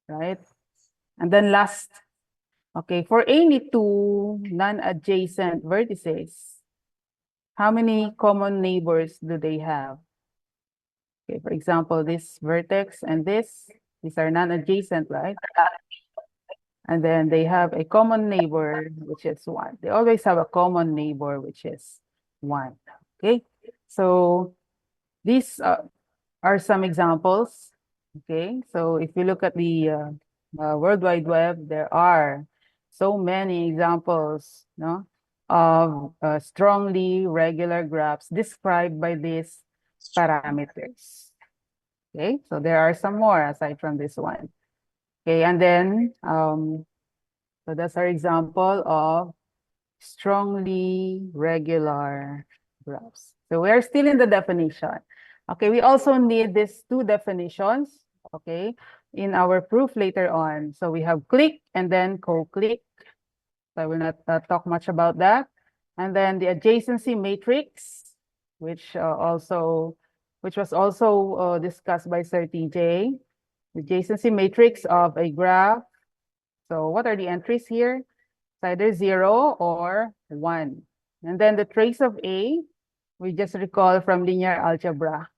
Speaker 3: right? And then last, okay, for any 2 non-adjacent vertices, how many common neighbors do they have? Okay, for example, this vertex and these are non-adjacent, right? And then they have a common neighbor, which is 1. They always have a common neighbor, which is 1. Okay, so these are some examples. Okay, so if you look at the World Wide Web, there are so many examples, no, of strongly regular graphs described by these parameters. Okay, so there are some more aside from this one. Okay, and then so that's our example of strongly regular graphs. So we are still in the definition. Okay, we also need these 2 definitions, okay, in our proof later on. So we have click and then co-click. So I will not talk much about that. And then the adjacency matrix, which was also discussed by Sir TJ. The adjacency matrix of a graph. So what are the entries here? It's either 0 or 1. And then the trace of A, we just recall from linear algebra.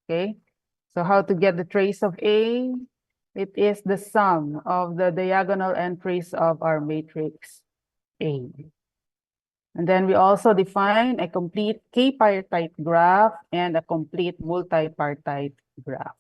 Speaker 3: Okay, so how to get the trace of A? It is the sum of the diagonal entries of our matrix A. And then we also define a complete k-partite graph and a complete multi-partite graph.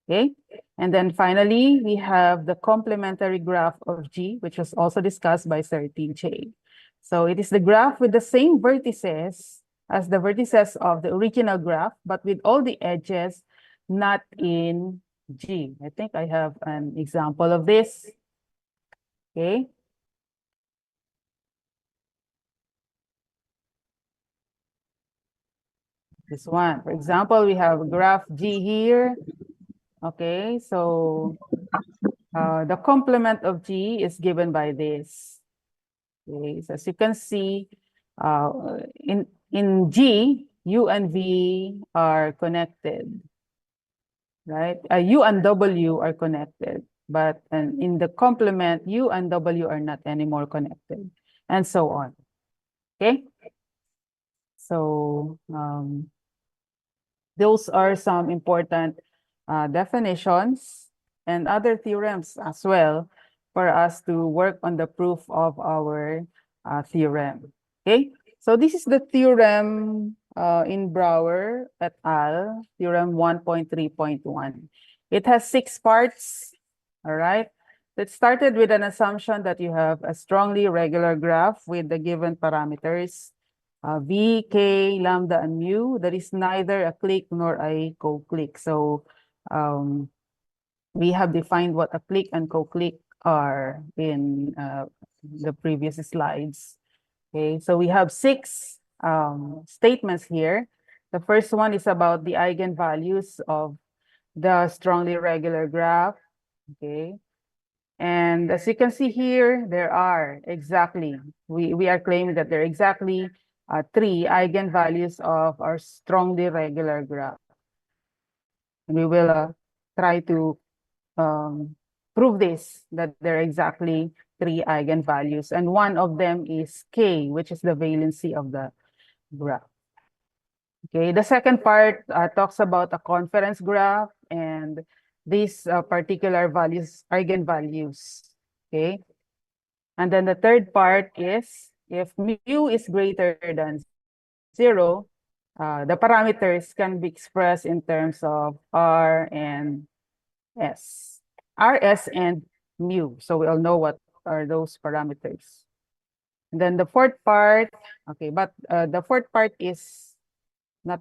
Speaker 3: Okay, and then finally, we have the complementary graph of G, which was also discussed by Sir TJ. So it is the graph with the same vertices as the vertices of the original graph, but with all the edges not in G. I think I have an example of this. Okay. This one, for example, we have graph G here. Okay, so the complement of G is given by this. Okay, so as you can see, in G, U and V are connected, right? U and W are connected, but in the complement, U and W are not anymore connected, and so on. Okay, so those are some important definitions and other theorems as well for us to work on the proof of our theorem. Okay, so this is the theorem in Brouwer et al., theorem 1.3.1. It has 6 parts, all right? It started with an assumption that you have a strongly regular graph with the given parameters, V, K, lambda, and mu, that is neither a click nor a co-click. So we have defined what a click and co-click are in the previous slides. Okay, so we have 6 statements here. The first one is about the eigenvalues of the strongly regular graph. Okay, and as you can see here, there are exactly, we are claiming that there are exactly 3 eigenvalues of our strongly regular graph. And we will try to prove this, that there are exactly 3 eigenvalues. And one of them is K, which is the valency of the graph. Okay, the second part talks about a conference graph, and these particular values, eigenvalues. Okay. And then the third part is if mu is greater than 0, the parameters can be expressed in terms of R and S. R, S, and mu. So we all know what are those parameters. And then the fourth part, okay, but the fourth part is not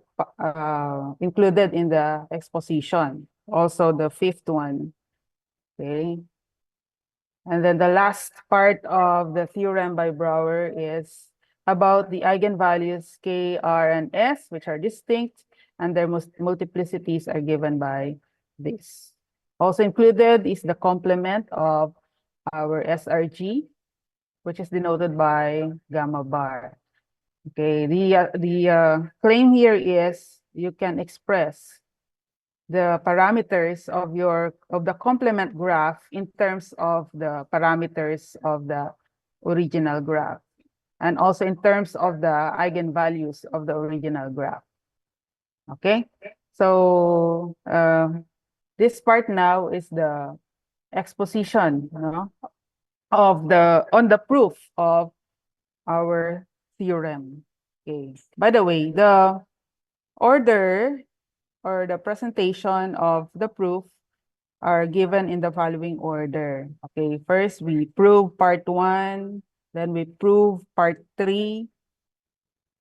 Speaker 3: included in the exposition. Also the fifth one, okay. And then the last part of the theorem by Brouwer is about the eigenvalues K, R, and S, which are distinct, and their multiplicities are given by this. Also included is the complement of our SRG, which is denoted by gamma bar. Okay, the claim here is you can express the parameters of the complement graph in terms of the parameters of the original graph, and also in terms of the eigenvalues of the original graph. Okay, so this part now is the exposition, of on the proof of our theorem. Okay. By the way, the order or the presentation of the proof are given in the following order. Okay, first we prove part 1, then we prove part 3,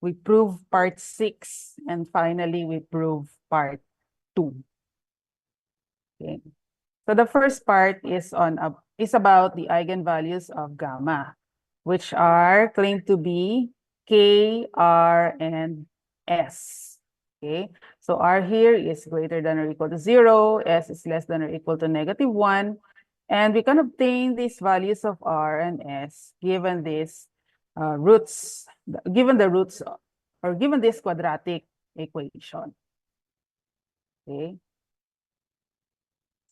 Speaker 3: we prove part 6, and finally we prove part 2. Okay. So the first part is about the eigenvalues of gamma, which are claimed to be K, R, and S. Okay, so R here is greater than or equal to 0, S is less than or equal to -1, and we can obtain these values of R and S given these roots, given the roots, or given this quadratic equation. Okay,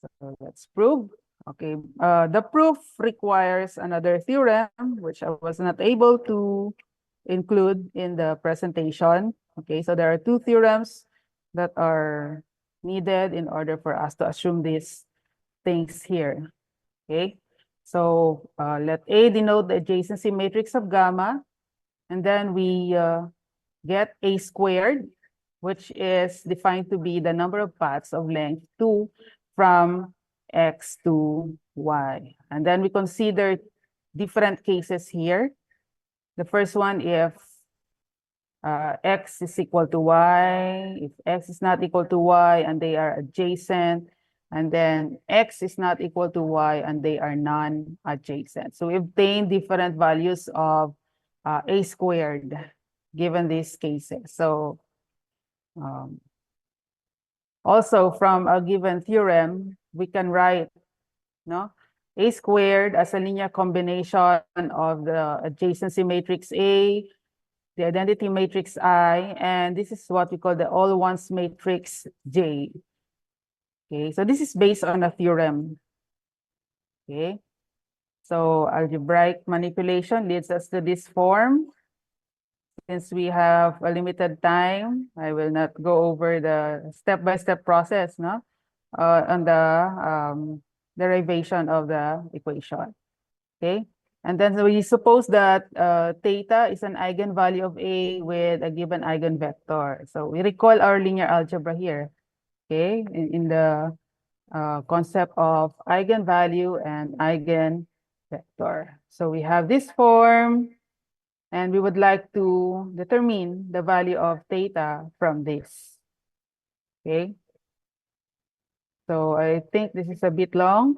Speaker 3: so let's prove. Okay, the proof requires another theorem, which I was not able to include in the presentation. Okay, so there are two theorems that are needed in order for us to assume these things here. Okay, so let A denote the adjacency matrix of gamma, and then we get A squared, which is defined to be the number of paths of length 2 from X to Y. And then we consider different cases here. The first one, if X is equal to Y, if X is not equal to Y and they are adjacent, and then X is not equal to Y and they are non-adjacent. So we obtain different values of A squared given these cases. So also from a given theorem, we can write A squared as a linear combination of the adjacency matrix A, the identity matrix I, and this is what we call the all ones matrix J. Okay, so this is based on a theorem. Okay, so algebraic manipulation leads us to this form. Since we have a limited time, I will not go over the step-by-step process, on the derivation of the equation. Okay, and then we suppose that theta is an eigenvalue of A with a given eigenvector. So we recall our linear algebra here. Okay, in the concept of eigenvalue and eigenvector. So we have this form, and we would like to determine the value of theta from this. Okay. So I think this is a bit long.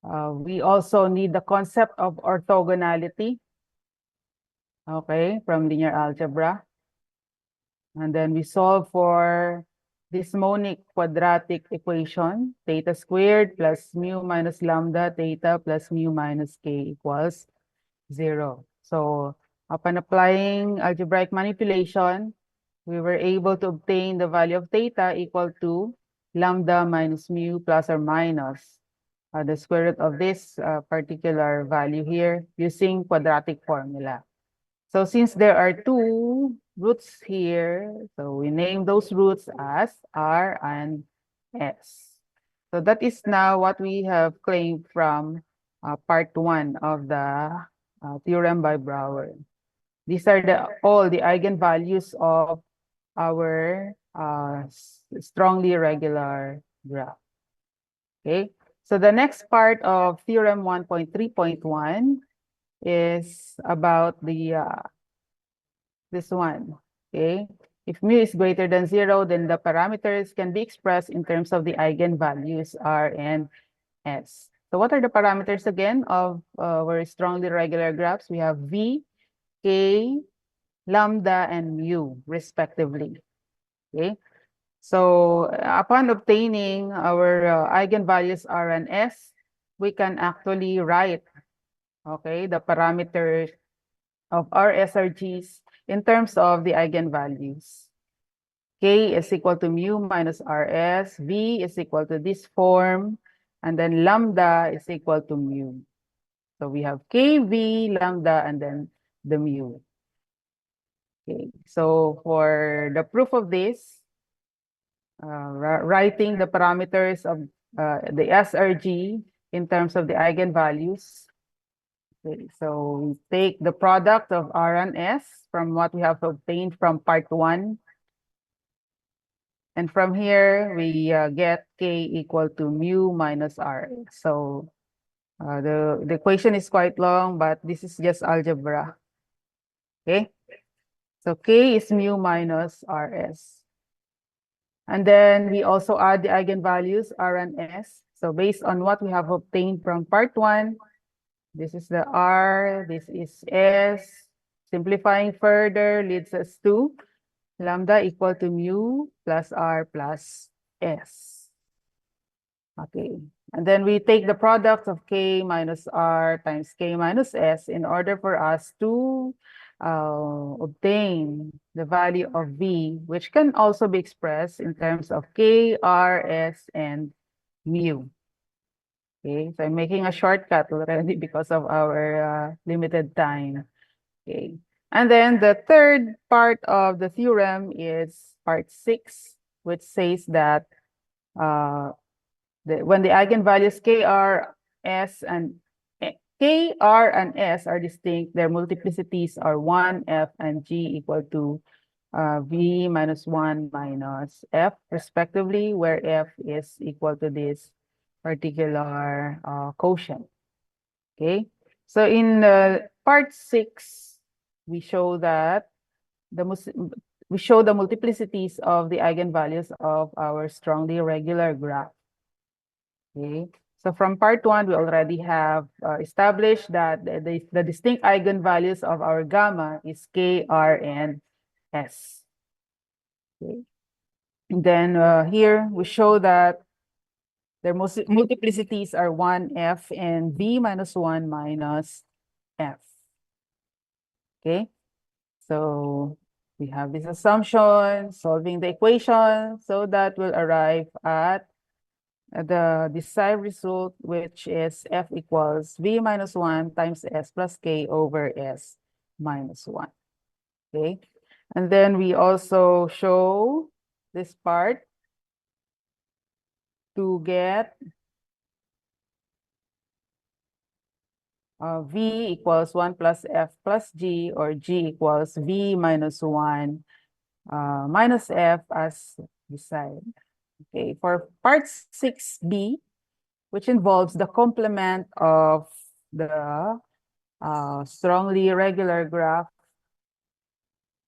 Speaker 3: We also need the concept of orthogonality. Okay, from linear algebra. And then we solve for this monic quadratic equation, theta squared plus mu minus lambda theta plus mu minus k equals 0. So upon applying algebraic manipulation, we were able to obtain the value of theta equal to lambda minus mu plus or minus the square root of this particular value here using quadratic formula. So since there are two roots here, so we name those roots as R and S. So that is now what we have claimed from part 1 of the theorem by Brouwer. These are all the eigenvalues of our strongly regular graph. Okay, so the next part of theorem 1.3.1 is about the this one. Okay, if mu is greater than 0, then the parameters can be expressed in terms of the eigenvalues R and S. So what are the parameters again of our strongly regular graphs? We have V, K, lambda, and mu respectively. Okay, so upon obtaining our eigenvalues R and S, we can actually write, okay, the parameters of our SRGs in terms of the eigenvalues. K is equal to mu minus RS, V is equal to this form, and then lambda is equal to mu. So we have K, V, lambda, and then the mu. Okay, so for the proof of this, writing the parameters of the SRG in terms of the eigenvalues. Okay, so we take the product of R and S from what we have obtained from part 1. And from here, we get K equal to mu minus R. So the equation is quite long, but this is just algebra. Okay, so K is mu minus RS. And then we also add the eigenvalues R and S. So based on what we have obtained from part 1, this is the R, this is S. Simplifying further leads us to lambda equal to mu plus R plus S. Okay, and then we take the product of K minus R times K minus S in order for us to obtain the value of V, which can also be expressed in terms of K, R, S, and mu. Okay, so I'm making a shortcut already because of our limited time. Okay, and then the third part of the theorem is part 6, which says that when the eigenvalues KR, S, and K, R, and S are distinct, their multiplicities are 1, F, and G equal to V minus 1 minus F, respectively, where F is equal to this particular quotient. Okay, so in part 6, we show that the multiplicities of the eigenvalues of our strongly regular graph. Okay, so from part 1, we already have established that the distinct eigenvalues of our gamma is K, R, and S. Okay, and then here we show that their multiplicities are 1, F, and V minus 1 minus F. Okay, so we have this assumption, solving the equation, so that will arrive at the desired result, which is F equals V minus 1 times S plus K over S minus 1. Okay, and then we also show this part to get V equals 1 plus F plus G, or G equals V minus 1 minus F as desired. Okay, for part 6B, which involves the complement of the strongly regular graph.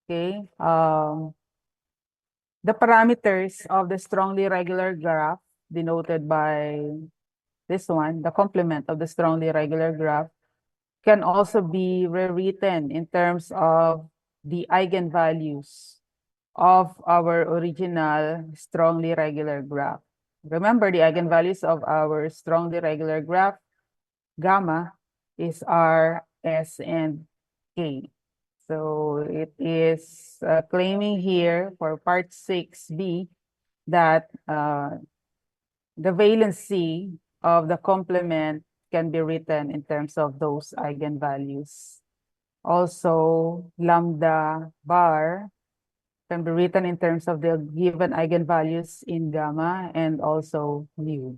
Speaker 3: Okay, the parameters of the strongly regular graph, denoted by this one, the complement of the strongly regular graph, can also be rewritten in terms of the eigenvalues of our original strongly regular graph. Remember, the eigenvalues of our strongly regular graph, gamma, is R, S, and K. So it is claiming here for part 6B that the valency of the complement can be written in terms of those eigenvalues. Also, lambda bar can be written in terms of the given eigenvalues in gamma and also mu.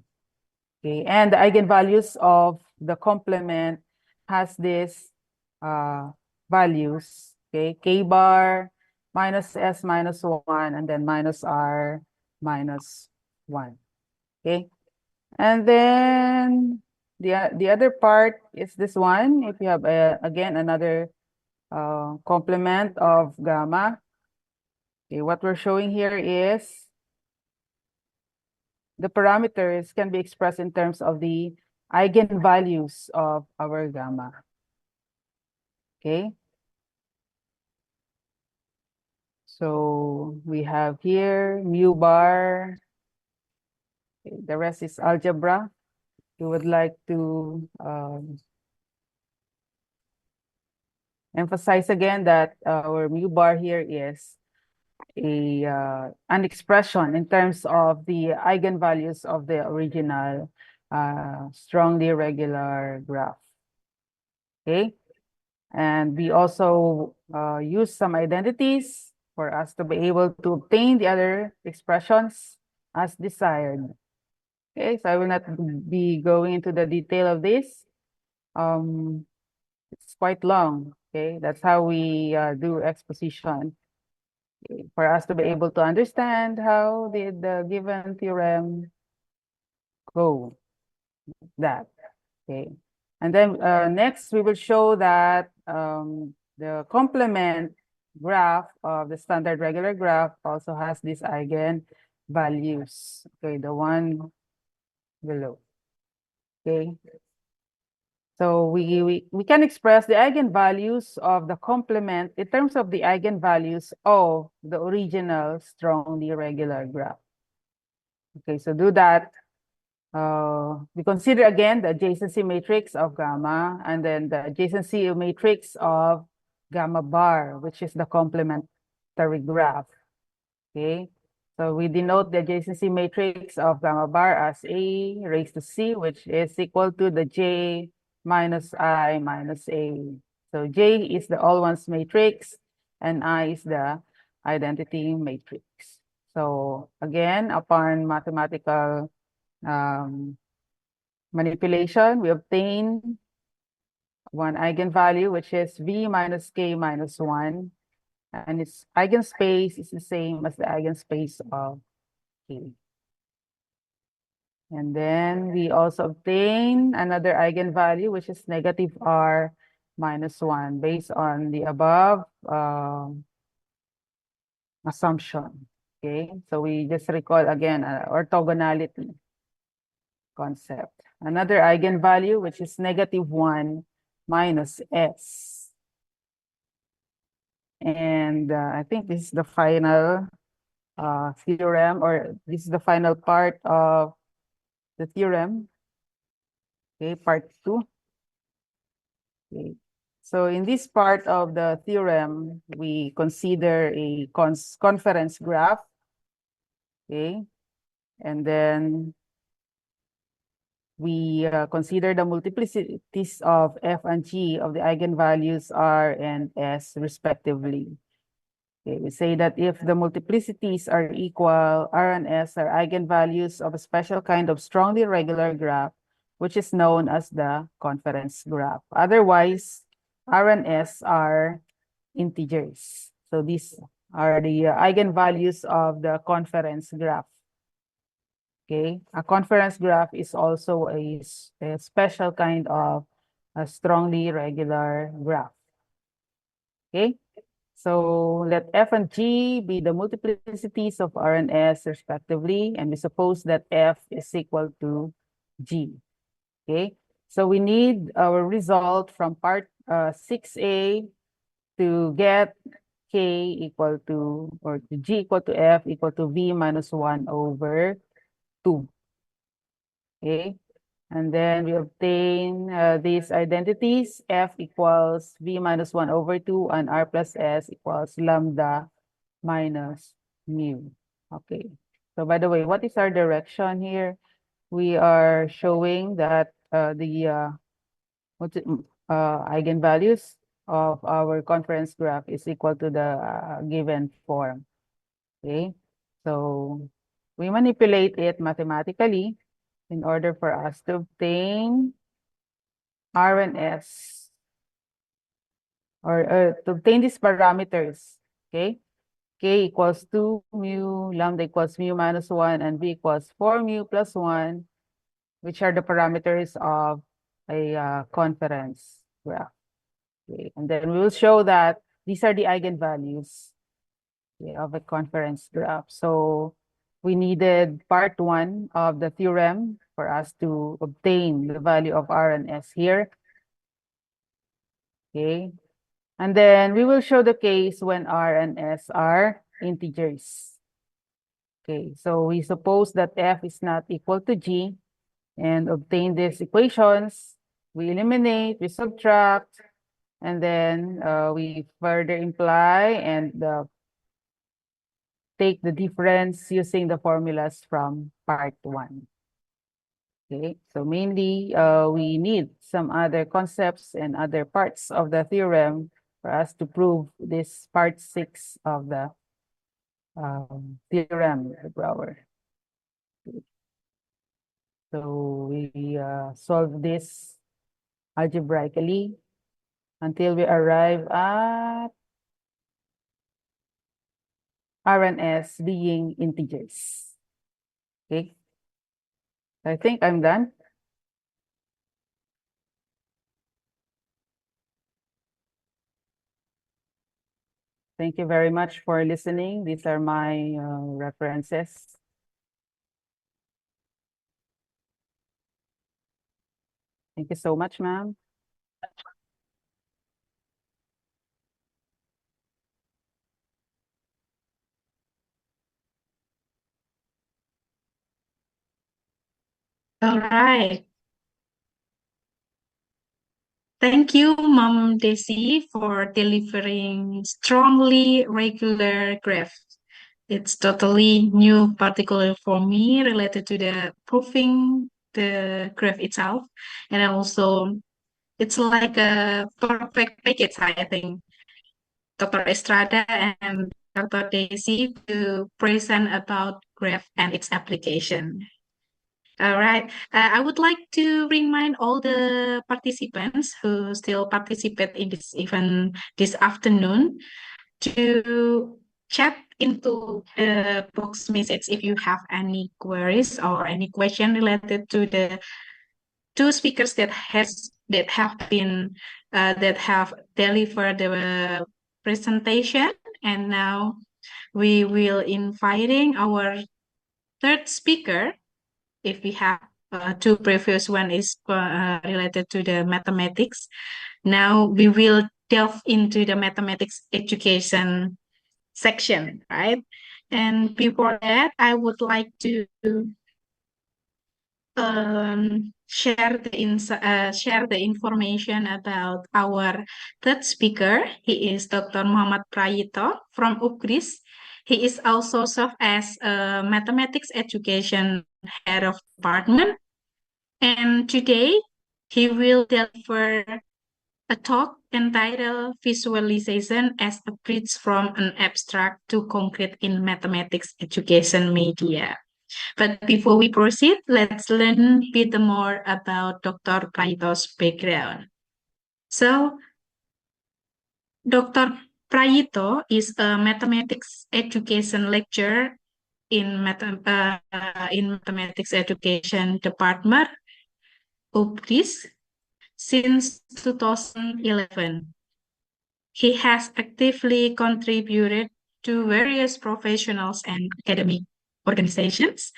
Speaker 3: Okay, and the eigenvalues of the complement has this values. Okay, k bar minus s minus 1 and then minus r minus 1. Okay, and then the other part is this one. If you have again another complement of gamma. Okay, what we're showing here is the parameters can be expressed in terms of the eigenvalues of our gamma. Okay. So we have here mu bar. Okay, the rest is algebra. We would like to emphasize again that our mu bar here is an expression in terms of the eigenvalues of the original strongly regular graph. Okay, and we also use some identities for us to be able to obtain the other expressions as desired. Okay, so I will not be going into the detail of this. It's quite long. Okay, that's how we do exposition. For us to be able to understand how did the given theorem go, that. Okay, and then next we will show that the complement graph of the standard regular graph also has these eigenvalues. Okay, the one below. Okay, so we can express the eigenvalues of the complement in terms of the eigenvalues of the original strongly regular graph. Okay, so do that. We consider again the adjacency matrix of gamma and then the adjacency matrix of gamma bar, which is the complementary graph. Okay, so we denote the adjacency matrix of gamma bar as A raised to C, which is equal to the J minus I minus A. So J is the all ones matrix and I is the identity matrix. So again, upon mathematical manipulation, we obtain one eigenvalue, which is V minus K minus 1. And its eigenspace is the same as the eigenspace of K. And then we also obtain another eigenvalue, which is negative R minus 1, based on the above assumption. Okay, so we just recall again orthogonality concept. Another eigenvalue, which is negative 1 minus S. And I think this is the final theorem, or this is the final part of the theorem. Okay, part 2. Okay. So in this part of the theorem, we consider a conference graph. Okay, and then we consider the multiplicities of F and G of the eigenvalues R and S respectively. Okay, we say that if the multiplicities are equal, R and S are eigenvalues of a special kind of strongly regular graph, which is known as the conference graph. Otherwise, R and S are integers. So these are the eigenvalues of the conference graph. Okay, a conference graph is also a special kind of a strongly regular graph. Okay, so let F and G be the multiplicities of R and S respectively, and we suppose that F is equal to G. Okay, so we need our result from part 6A to get K equal to, or G equal to F equal to V minus 1 over 2. Okay, and then we obtain these identities. F equals V minus 1 over 2 and R plus S equals lambda minus mu. Okay, so by the way, what is our direction here? We are showing that the eigenvalues of our conference graph is equal to the given form. Okay, so we manipulate it mathematically in order for us to obtain R and S, or to obtain these parameters. Okay, K equals 2 mu, lambda equals mu minus 1, and V equals 4 mu plus 1, which are the parameters of a conference graph. Okay, and then we will show that these are the eigenvalues, okay, of a conference graph. So we needed part 1 of the theorem for us to obtain the value of R and S here. Okay, and then we will show the case when R and S are integers. Okay, so we suppose that F is not equal to G, and obtain these equations. We eliminate, we subtract, and then we further imply and take the difference using the formulas from part 1. Okay, so mainly we need some other concepts and other parts of the theorem for us to prove this part 6 of the theorem of Brouwer. So we solve this algebraically until we arrive at R and S being integers. Okay, I think I'm done. Thank you very much for listening. These are my references. Thank you so much, ma'am.
Speaker 1: All right. Thank you, Mom Desi, for delivering strongly regular graph. It's totally new, particular for me, related to the proving the graph itself. And also, it's like a perfect package, I think. Dr. Estrada and Dr. Desi to present about graph and its application. All right. I would like to remind all the participants who still participate in this event this afternoon to chat into the box message if you have any queries or any question related to the two speakers that have delivered the presentation. And now we will inviting our third speaker. If we have two previous one is related to the mathematics. Now we will delve into the mathematics education section, right? And before that, I would like to share the information about our third speaker. He is Dr. Muhammad Prayito from UPGRIS. He is also served as a mathematics education head of department. And today he will deliver a talk entitled Visualization as a Bridge from an Abstract to Concrete in Mathematics Education Media. But before we proceed, let's learn a bit more about Dr. Prayito's background. So, Dr. Prayito is a mathematics education lecturer in mathematics education department, UPGRIS, since 2011. He has actively contributed to various professionals and academic organizations.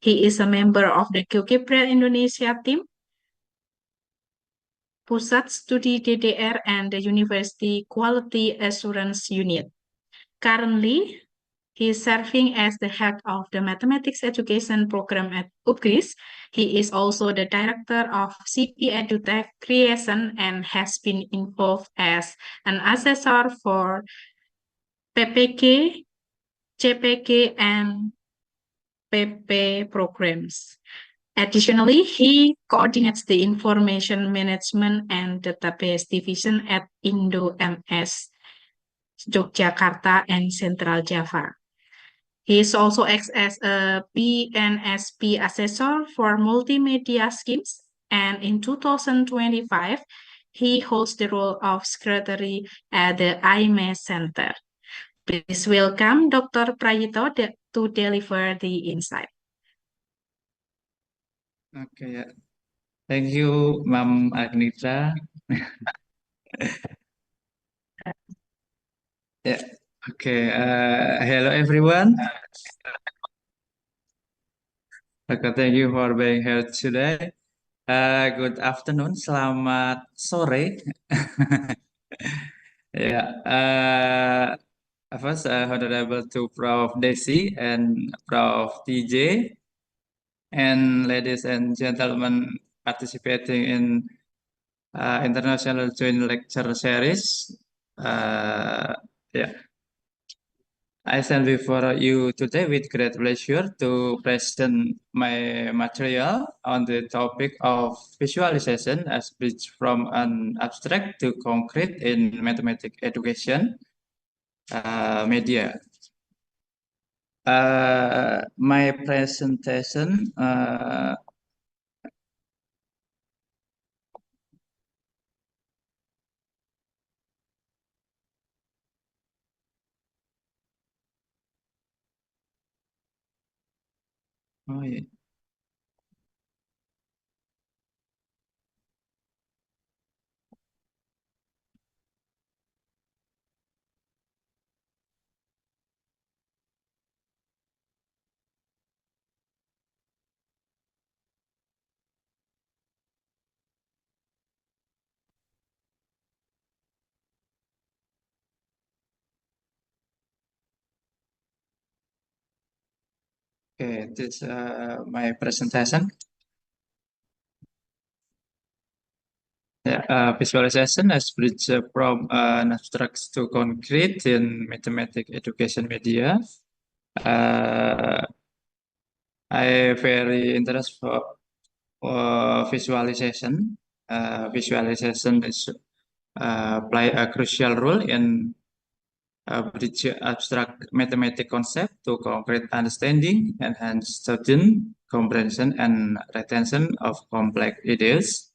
Speaker 1: He is a member of the UPGRIS Indonesia team, Pusat Studi DDR, and the University Quality Assurance Unit. Currently, he is serving as the head of the mathematics education program at UPGRIS. He is also the director of CP EduTech creation and has been involved as an assessor for PPG, CPG, and PP programs. Additionally, he coordinates the information management and database division at Indo-MS, Yogyakarta, and Central Java. He also acts as a PNSP assessor for multimedia schemes, and in 2025, he holds the role of secretary at the IME Center. Please welcome Dr. Prayito to deliver the insight.
Speaker 6: Okay, yeah. Thank you, Ma'am Agnita. Yeah. Okay. Hello, everyone. Okay, thank you for being here today. Good afternoon. Selamat sore. Yeah. First, honorable to Prof. Desi and Prof. TJ, and ladies and gentlemen participating in international joint lecture series. Yeah, I stand before you today with great pleasure to present my material on the topic of visualization as bridge from an abstract to concrete in mathematics education media. My presentation oh, yeah. Okay, this my presentation. Yeah, visualization as bridge from an abstract to concrete in mathematics education media. I very interested for visualization. Visualization is play a crucial role in bridge abstract mathematics concept to concrete understanding, enhance student comprehension and retention of complex ideas.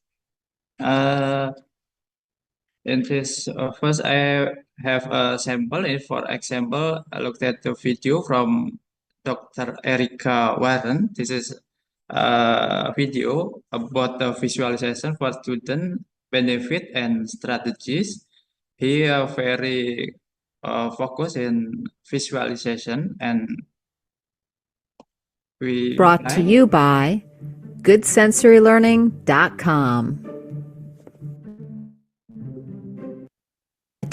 Speaker 6: In this, first I have a sample. For example, I looked at the video from Dr. Erica Warren. This is a video about the visualization for student benefit and strategies. He very focused in visualization, and we
Speaker 2: Brought to you by GoodSensoryLearning.com.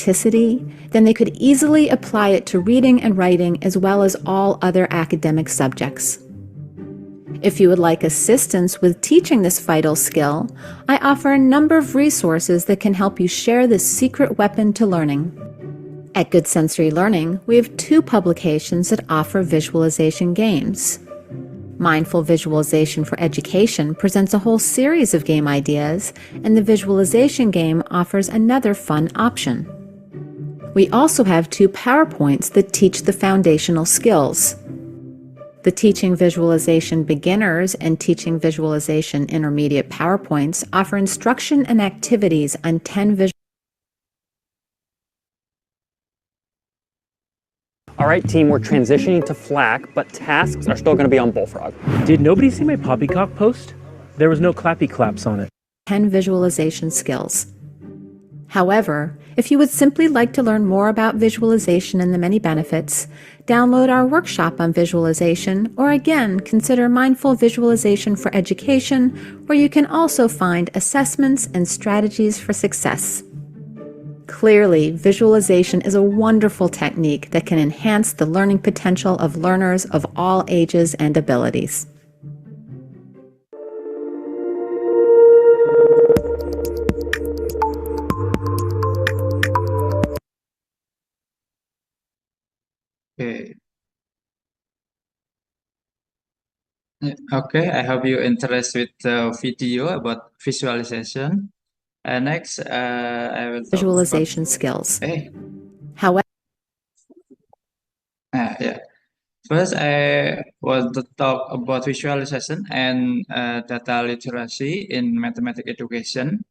Speaker 2: Then they could easily apply it to reading and writing as well as all other academic subjects. If you would like assistance with teaching this vital skill, I offer a number of resources that can help you share this secret weapon to learning. At Good Sensory Learning, we have 2 publications that offer visualization games. Mindful Visualization for Education presents a whole series of game ideas, and the visualization game offers another fun option. We also have 2 PowerPoints that teach the foundational skills. The Teaching Visualization Beginners and Teaching Visualization Intermediate PowerPoints offer instruction and activities on 10 visual.
Speaker 7: All right, team, we're transitioning to FLAC, but tasks are still going to be on Bullfrog.
Speaker 8: Did nobody see my poppycock post? There was no clappy claps on it.
Speaker 2: 10 visualization skills. However, if you would simply like to learn more about visualization and the many benefits, download our workshop on visualization, or again, consider Mindful Visualization for Education, where you can also find assessments and strategies for success. Clearly, visualization is a wonderful technique that can enhance the learning potential of learners of all ages and abilities.
Speaker 6: Okay. Okay, I hope you interested with the video about visualization. Next, I will talk
Speaker 2: visualization
Speaker 6: about,
Speaker 2: skills.
Speaker 6: hey,
Speaker 2: However,
Speaker 6: yeah. First, I want to talk about visualization and data literacy in mathematics education.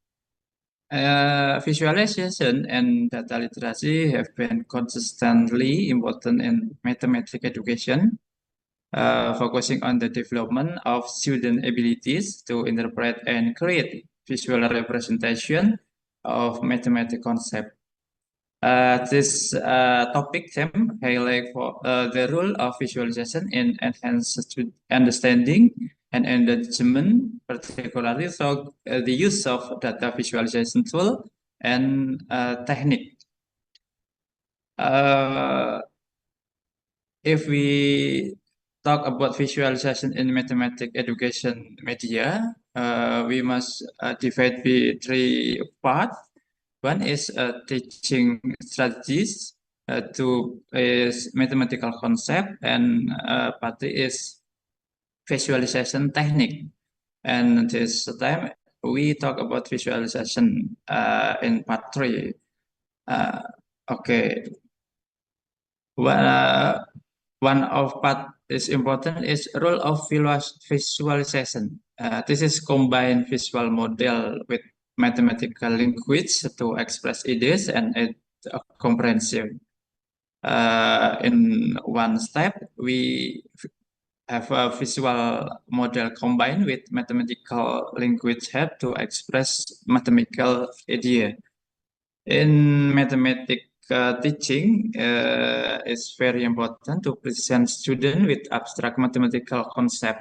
Speaker 6: Visualization and data literacy have been consistently important in mathematics education, focusing on the development of student abilities to interpret and create visual representation of mathematical concepts. This topic theme highlight for the role of visualization in enhanced understanding and engagement, particularly through the use of data visualization tool and technique. If we talk about visualization in mathematics education media, we must divide the three parts. One is teaching strategies, two is mathematical concept, and part three is visualization technique. And this time we talk about visualization in part three. Okay, one of part is important is role of visualization. This is combine visual model with mathematical language to express ideas and comprehension. In one step, we have a visual model combined with mathematical language help to express mathematical idea. In mathematics teaching, it's very important to present students with abstract mathematical concept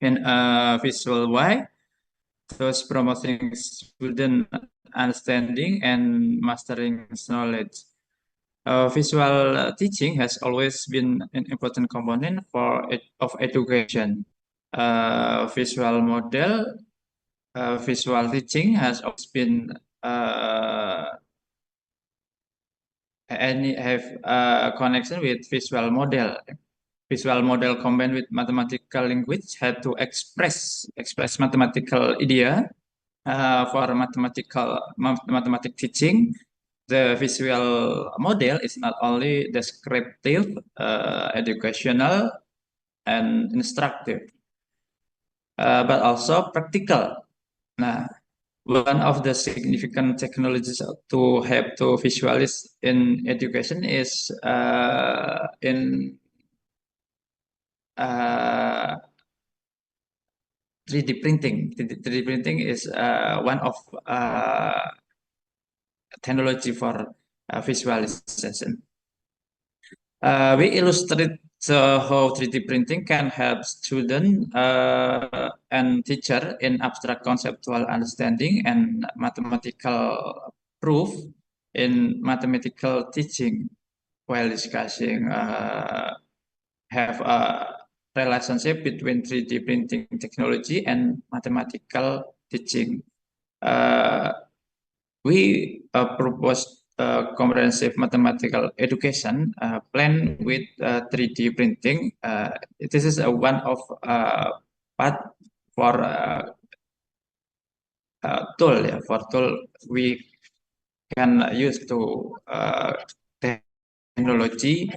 Speaker 6: in a visual way, thus promoting student understanding and mastering knowledge. Visual teaching has always been an important component of education. Visual model, visual teaching has always been have a connection with visual model. Visual model combined with mathematical language had to express mathematical idea for mathematics teaching. The visual model is not only descriptive, educational, and instructive, but also practical. Nah, one of the significant technologies to help to visualize in education is in 3D printing. 3D printing is one of technology for visualization. We illustrate how 3D printing can help student and teacher in abstract conceptual understanding and mathematical proof in mathematical teaching while discussing have a relationship between 3D printing technology and mathematical teaching. We propose comprehensive mathematical education plan with 3D printing. This is one of part for tool. Yeah, for tool we can use to technology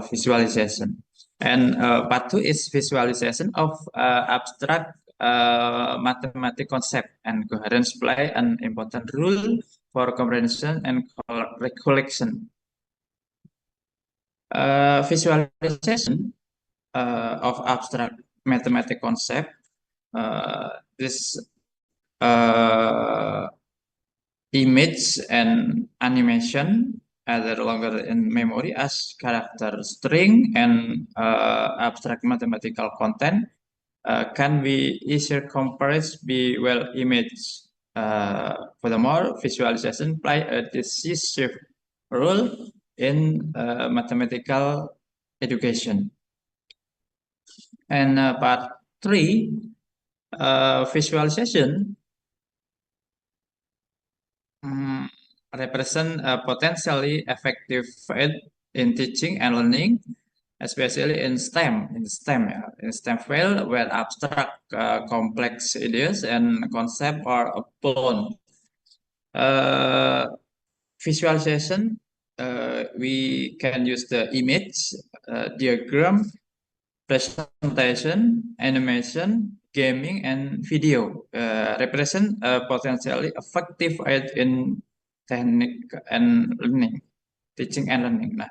Speaker 6: visualization. And part two is visualization of abstract mathematical concept, and coherence play an important role for comprehension and recollection. Visualization of abstract mathematical concept. This image and animation either longer in memory as character string and abstract mathematical content can be easier compressed, be well imaged. Furthermore, visualization play a decisive role in mathematical education. And part three, visualization represent a potentially effective aid in teaching and learning. especially in STEM, in STEM field where abstract, complex ideas and concepts are abound. Visualization, we can use the image, diagram, presentation, animation, gaming, and video represent potentially effective aid in technique and learning, teaching and learning. Nah,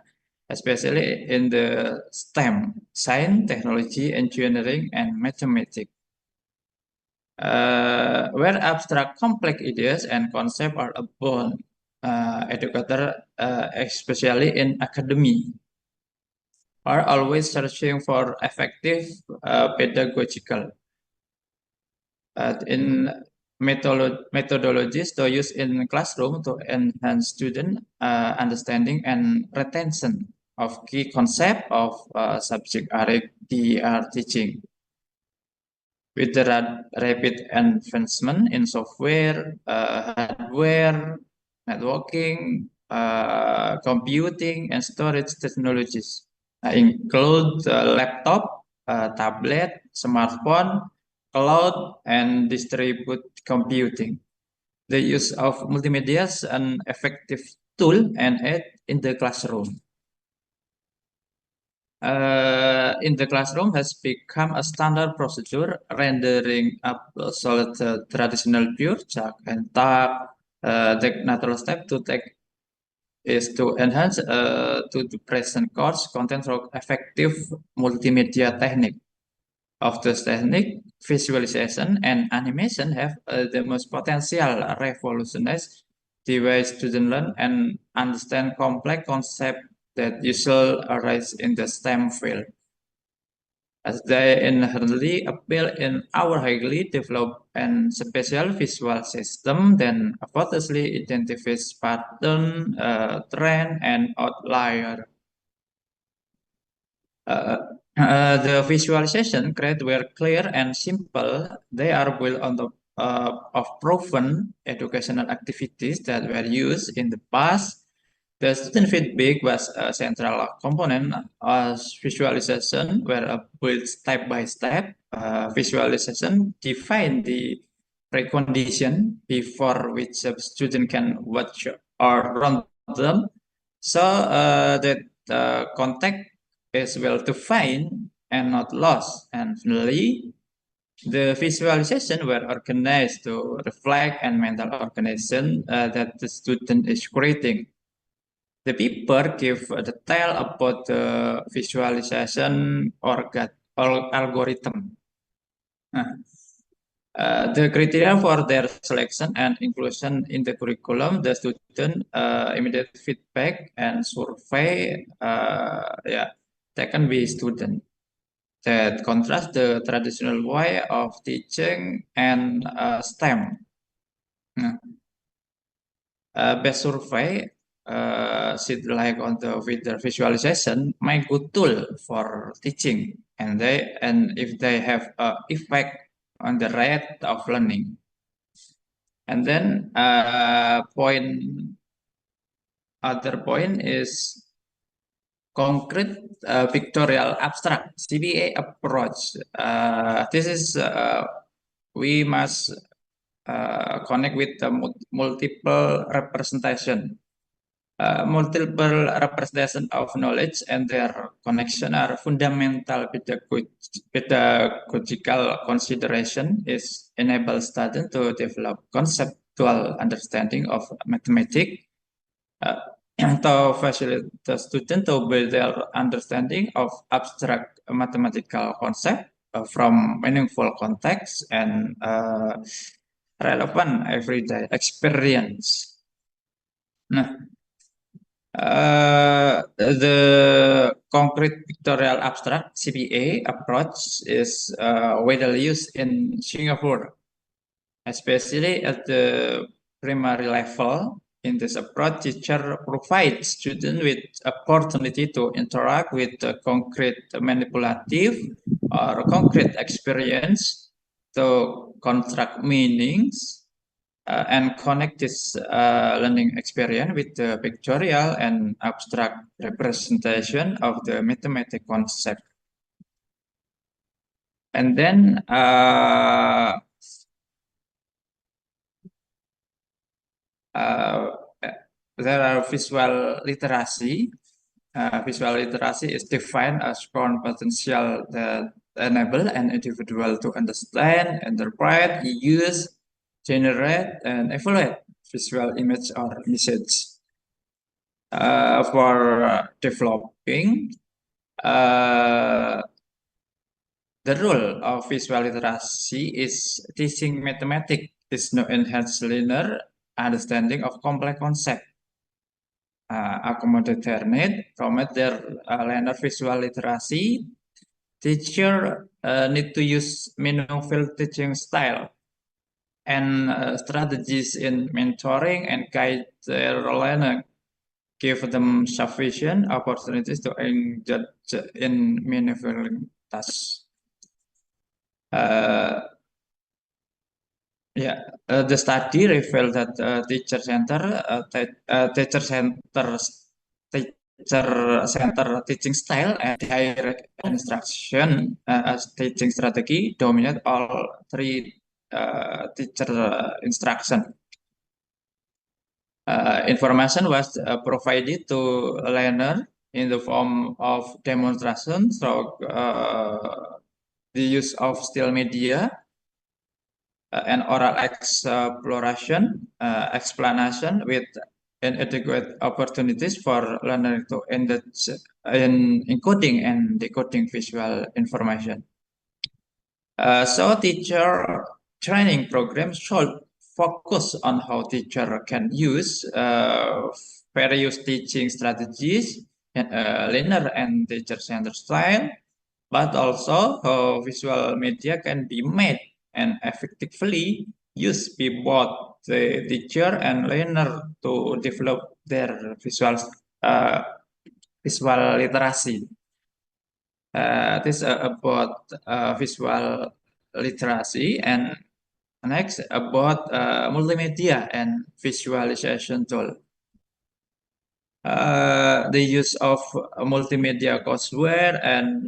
Speaker 6: especially in the STEM, science, technology, engineering, and mathematics. Where abstract complex ideas and concepts are abound, educators, especially in academy, are always searching for effective pedagogical in methodologies to use in classroom to enhance student understanding and retention of key concept of subject they are teaching. With the rapid advancement in software, hardware, networking, computing, and storage technologies, include laptop, tablet, smartphone, cloud, and distributed computing. The use of multimedia is an effective tool and aid in the classroom. In the classroom has become a standard procedure, rendering obsolete traditional pure chalk and tag. The natural step to take is to enhance to the present course content through effective multimedia technique. Of this technique, visualization and animation have the most potential revolutionize the way students learn and understand complex concepts that usually arise in the STEM field, as they inherently appeal in our highly developed and special visual system that effortlessly identifies pattern, trend, and outlier. The visualization created were clear and simple. They are built on the of proven educational activities that were used in the past. The student feedback was a central component as visualization were built step by step. Visualization define the precondition before which a student can watch or run them, so that contact is well defined and not lost. And finally, the visualization were organized to reflect and mental organization that the student is creating. The paper give a detail about the visualization algorithm. The criteria for their selection and inclusion in the curriculum, the student immediate feedback and survey, taken by student that contrast the traditional way of teaching and STEM. Best survey should rely on the visualization, my good tool for teaching, and if they have effect on the rate of learning. And then other point is concrete pictorial abstract CPA approach. This is we must connect with the multiple representation. Multiple representation of knowledge and their connection are fundamental pedagogical consideration is enable students to develop conceptual understanding of mathematics, to facilitate the student to build their understanding of abstract mathematical concept from meaningful context and relevant everyday experience. Nah, the concrete pictorial abstract CPA approach is widely used in Singapore, especially at the primary level. In this approach, teacher provides students with opportunity to interact with the concrete manipulative or concrete experience to construct meanings and connect this learning experience with the pictorial and abstract representation of the mathematical concept. And then there are visual literacy. Visual literacy is defined as strong potential that enable an individual to understand, interpret, use, generate, and evaluate visual image or message. For developing the role of visual literacy is teaching mathematics is to enhance learner understanding of complex concepts. Accommodate their need, promote their learner visual literacy. Teacher need to use meaningful teaching style and strategies in mentoring and guide their learner. Give them sufficient opportunities to engage in meaningful tasks. The study revealed that teacher-centered teaching style and direct instruction as teaching strategy dominate all three teacher instruction. Information was provided to learner in the form of demonstration through the use of still media and oral exploration, explanation with inadequate opportunities for learner to engage in encoding and decoding visual information. So teacher training programs should focus on how teacher can use various teaching strategies and learner and teacher-centered style, but also how visual media can be made and effectively used by both the teacher and learner to develop their visual literacy. This about visual literacy, and next about multimedia and visualization tool. The use of multimedia courseware and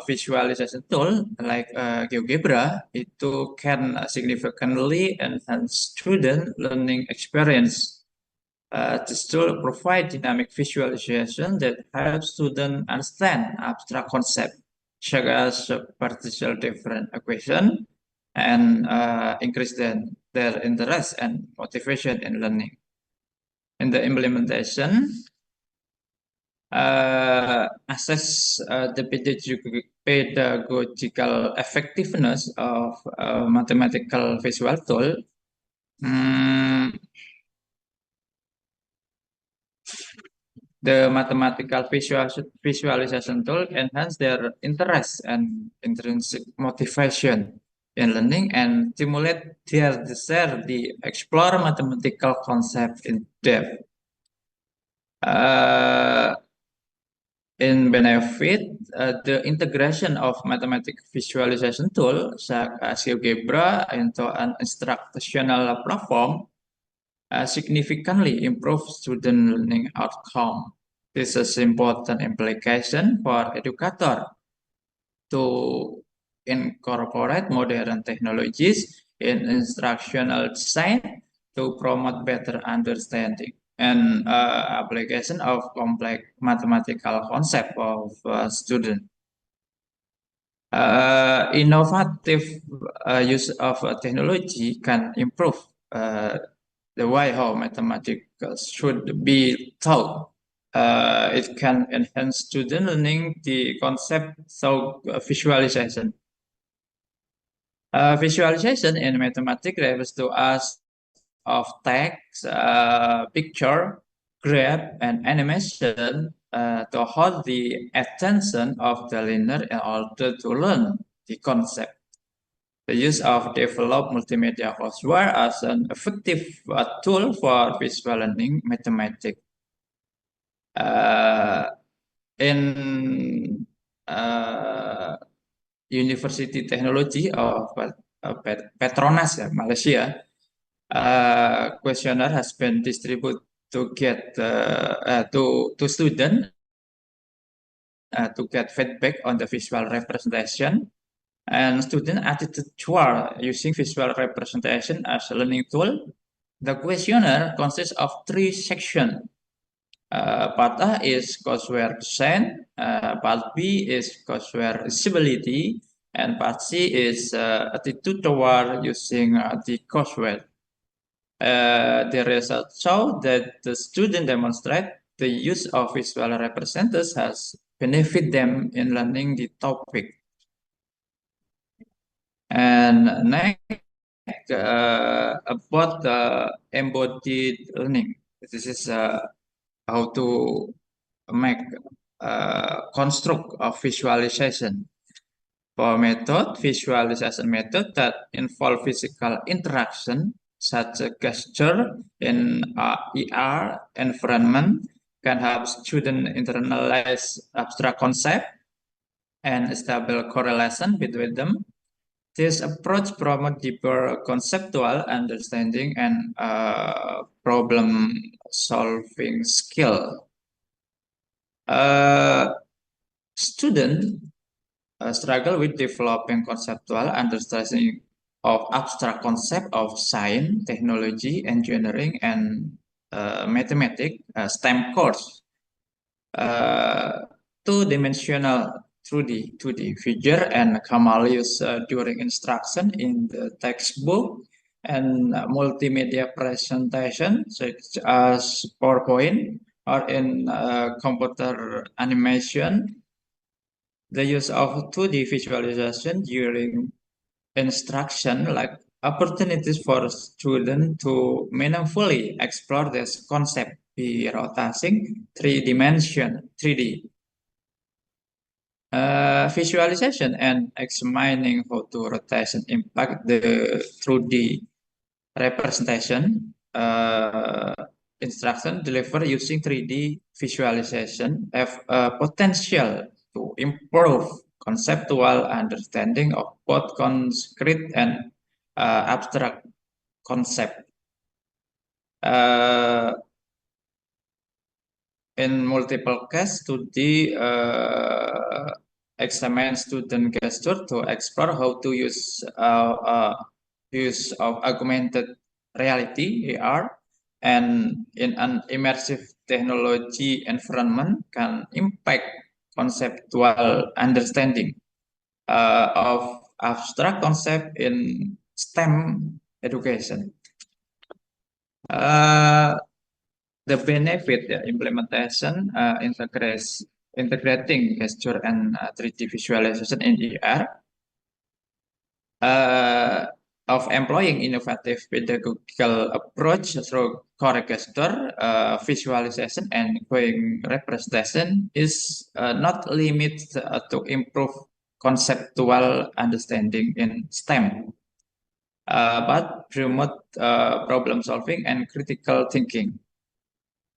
Speaker 6: visualization tool like GeoGebra itu can significantly enhance student learning experience. This tool provide dynamic visualization that helps students understand abstract concepts such as partial different equation and increase their interest and motivation in learning. In the implementation, assess the pedagogical effectiveness of mathematical visual tool. The mathematical visualization tool enhance their interest and intrinsic motivation in learning and stimulate their desire to explore mathematical concepts in depth. In benefit, the integration of mathematical visualization tool such as GeoGebra into an instructional platform significantly improve student learning outcome. This is important implication for educator to incorporate modern technologies in instructional design to promote better understanding and application of complex mathematical concept of student. Innovative use of technology can improve the way how mathematics should be taught. It can enhance student learning the concept through visualization. Visualization in mathematics refers to us of text, picture, graph, and animation to hold the attention of the learner in order to learn the concept. The use of developed multimedia courseware as an effective tool for visual learning mathematics. In University Technology of Petronas, Malaysia, Questionnaire has been distributed to get to student to get feedback on the visual representation, and student attitude toward using visual representation as a learning tool. The questionnaire consists of 3 sections. Part A is courseware design, part B is courseware usability, and part C is attitude toward using the courseware. The results show that the student demonstrate the use of visual representatives has benefit them in learning the topic. And next, about the embodied learning. This is how to make construct of visualization. For method, visualization method that involve physical interaction, such as gesture in ER environment, can help students internalize abstract concept and establish correlation between them. This approach promotes deeper conceptual understanding and problem-solving skill. Students struggle with developing conceptual understanding of abstract concept of science, technology, engineering, and mathematics, STEM course. Two-dimensional 2D figure and Kamal use during instruction in the textbook, and multimedia presentation such as PowerPoint or in computer animation. The use of 2D visualization during instruction like opportunities for students to meaningfully explore this concept by rotating 3D. Visualization and examining how to rotation impact the 2D representation. Instruction delivered using 3D visualization have potential to improve conceptual understanding of both concrete and abstract concept. In multiple cases, 2D examine student gesture to explore how to use of augmented reality (AR) and in an immersive technology environment can impact conceptual understanding of abstract concept in STEM education. The benefit implementation integrating gesture and 3D visualization in ER of employing innovative pedagogical approach through core gesture, visualization, and going representation is not limited to improve conceptual understanding in STEM, but promote problem solving and critical thinking.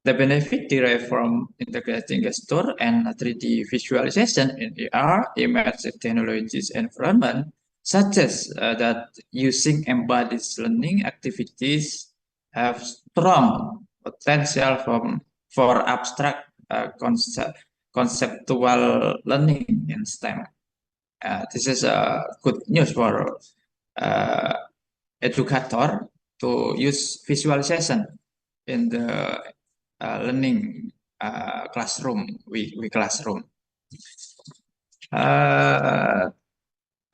Speaker 6: The benefit derived from integrating gesture and 3D visualization in AR immersive technologies environment, such as that using embodied learning activities have strong potential for abstract conceptual learning in STEM. This is good news for educator to use visualization in the learning classroom, we classroom.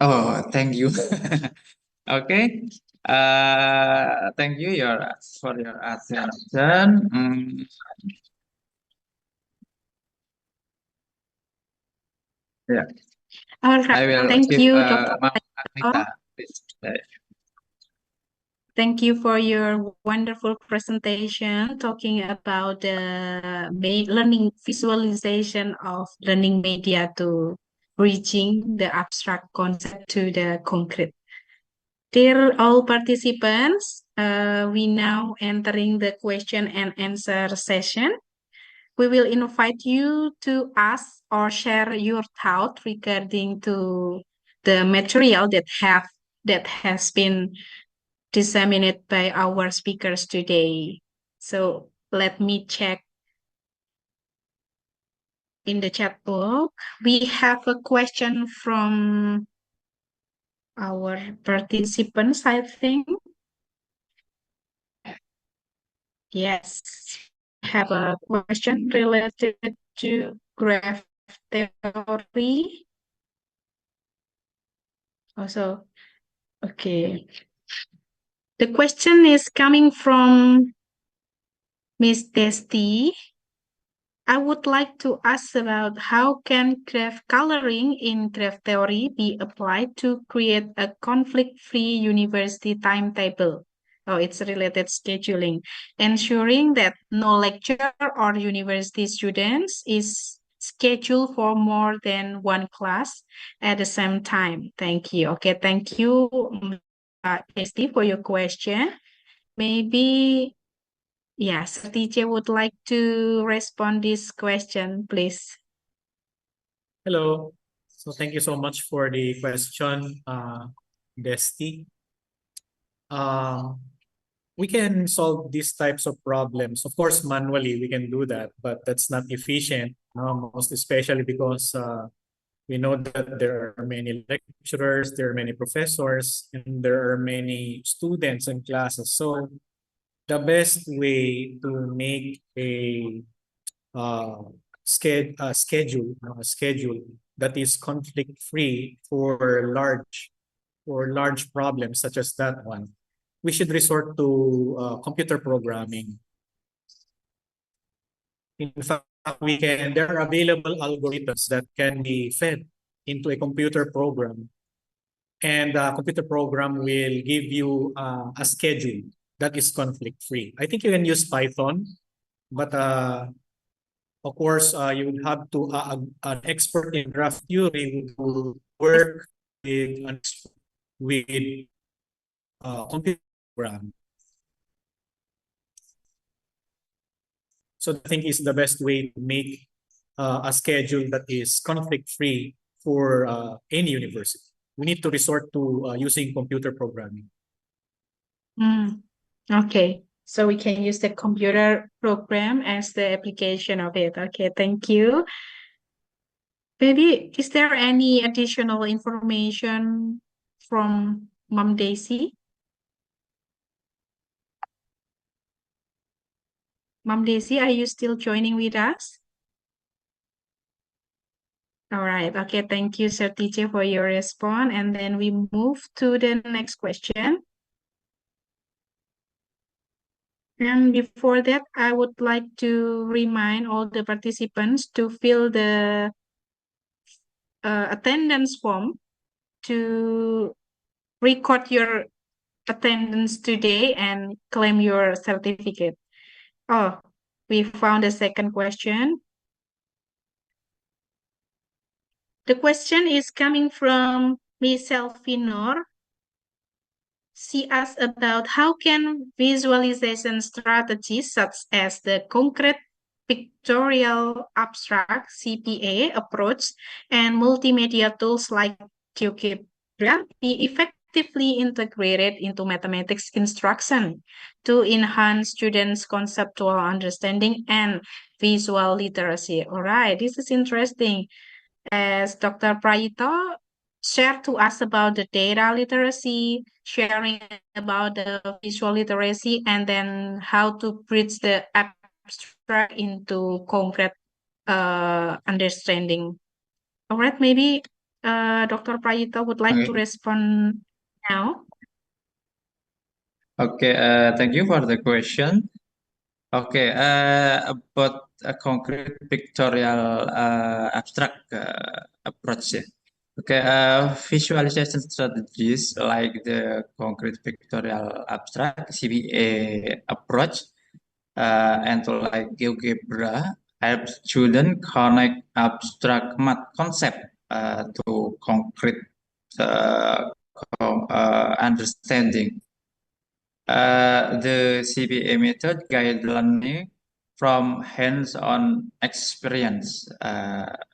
Speaker 6: Oh, thank you. Okay. Thank you for your attention. Yeah.
Speaker 1: All
Speaker 6: I
Speaker 1: right.
Speaker 6: will
Speaker 1: Thank
Speaker 6: give
Speaker 1: you, Dr.
Speaker 6: Agnita, please.
Speaker 1: Thank you for your wonderful presentation talking about the learning visualization of learning media to reaching the abstract concept to the concrete. Dear all participants, we now entering the question and answer session. We will invite you to ask or share your thought regarding to the material that has been disseminated by our speakers today. So let me check in the chat box. We have a question from our participants, I think. Yes, have a question related to graph theory. Also, okay. The question is coming from Miss Desti. I would like to ask about how can graph coloring in graph theory be applied to create a conflict-free university timetable? Oh, it's related scheduling, ensuring that no lecture or university students is scheduled for more than one class at the same time. Thank you. Okay, thank you, Esti, for your question. Maybe yes, teacher would like to respond this question, please.
Speaker 4: Hello. So thank you so much for the question, Desti. We can solve these types of problems. Of course, manually we can do that, but that's not efficient, most especially because we know that there are many lecturers, there are many professors, and there are many students in classes. So the best way to make a schedule that is conflict-free for large problems such as that one, we should resort to computer programming. In fact, there are available algorithms that can be fed into a computer program, and the computer program will give you a schedule that is conflict-free. I think you can use Python, but of course, you would have to an expert in graph theory will work with computer program. So I think is the best way to make a schedule that is conflict-free for any university. We need to resort to using computer programming.
Speaker 1: Okay, so we can use the computer program as the application of it. Okay, thank you. Maybe, is there any additional information from Mom Daisy? Mom Daisy, are you still joining with us? All right. Okay. Thank you, Sir Teacher, for your response. And then we move to the next question. And before that, I would like to remind all the participants to fill the attendance form to record your attendance today and claim your certificate. Oh, we found a second question. The question is coming from Miss Selfinor. She asked about how can visualization strategies such as the concrete pictorial abstract CPA approach and multimedia tools like GeoGebra be effectively integrated into mathematics instruction to enhance students' conceptual understanding and visual literacy. All right, this is interesting. As Dr. Prayito shared to us about the data literacy, sharing about the visual literacy, and then how to bridge the abstract into concrete understanding. All right, maybe Dr. Prayito would like to respond now.
Speaker 6: Okay, thank you for the question. Okay, about a concrete pictorial abstract approach. Okay, visualization strategies like the concrete pictorial abstract CPA approach and like GeoGebra help students connect abstract math concept to concrete understanding. The CPA method guide learning from hands-on experience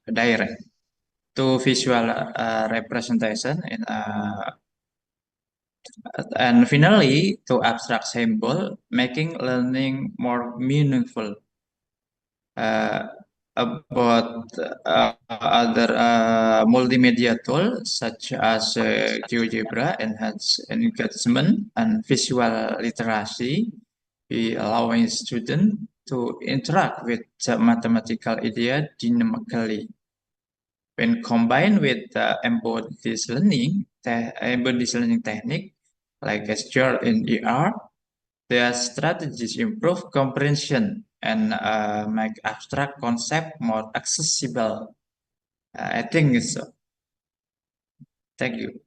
Speaker 6: direct to visual representation in And finally, to abstract symbol, making learning more meaningful. About other multimedia tools such as GeoGebra enhance engagement and visual literacy, allowing students to interact with the mathematical idea dynamically. When combined with embodied learning technique like gesture in ER, their strategies improve comprehension and make abstract concept more accessible. I think so. Thank you.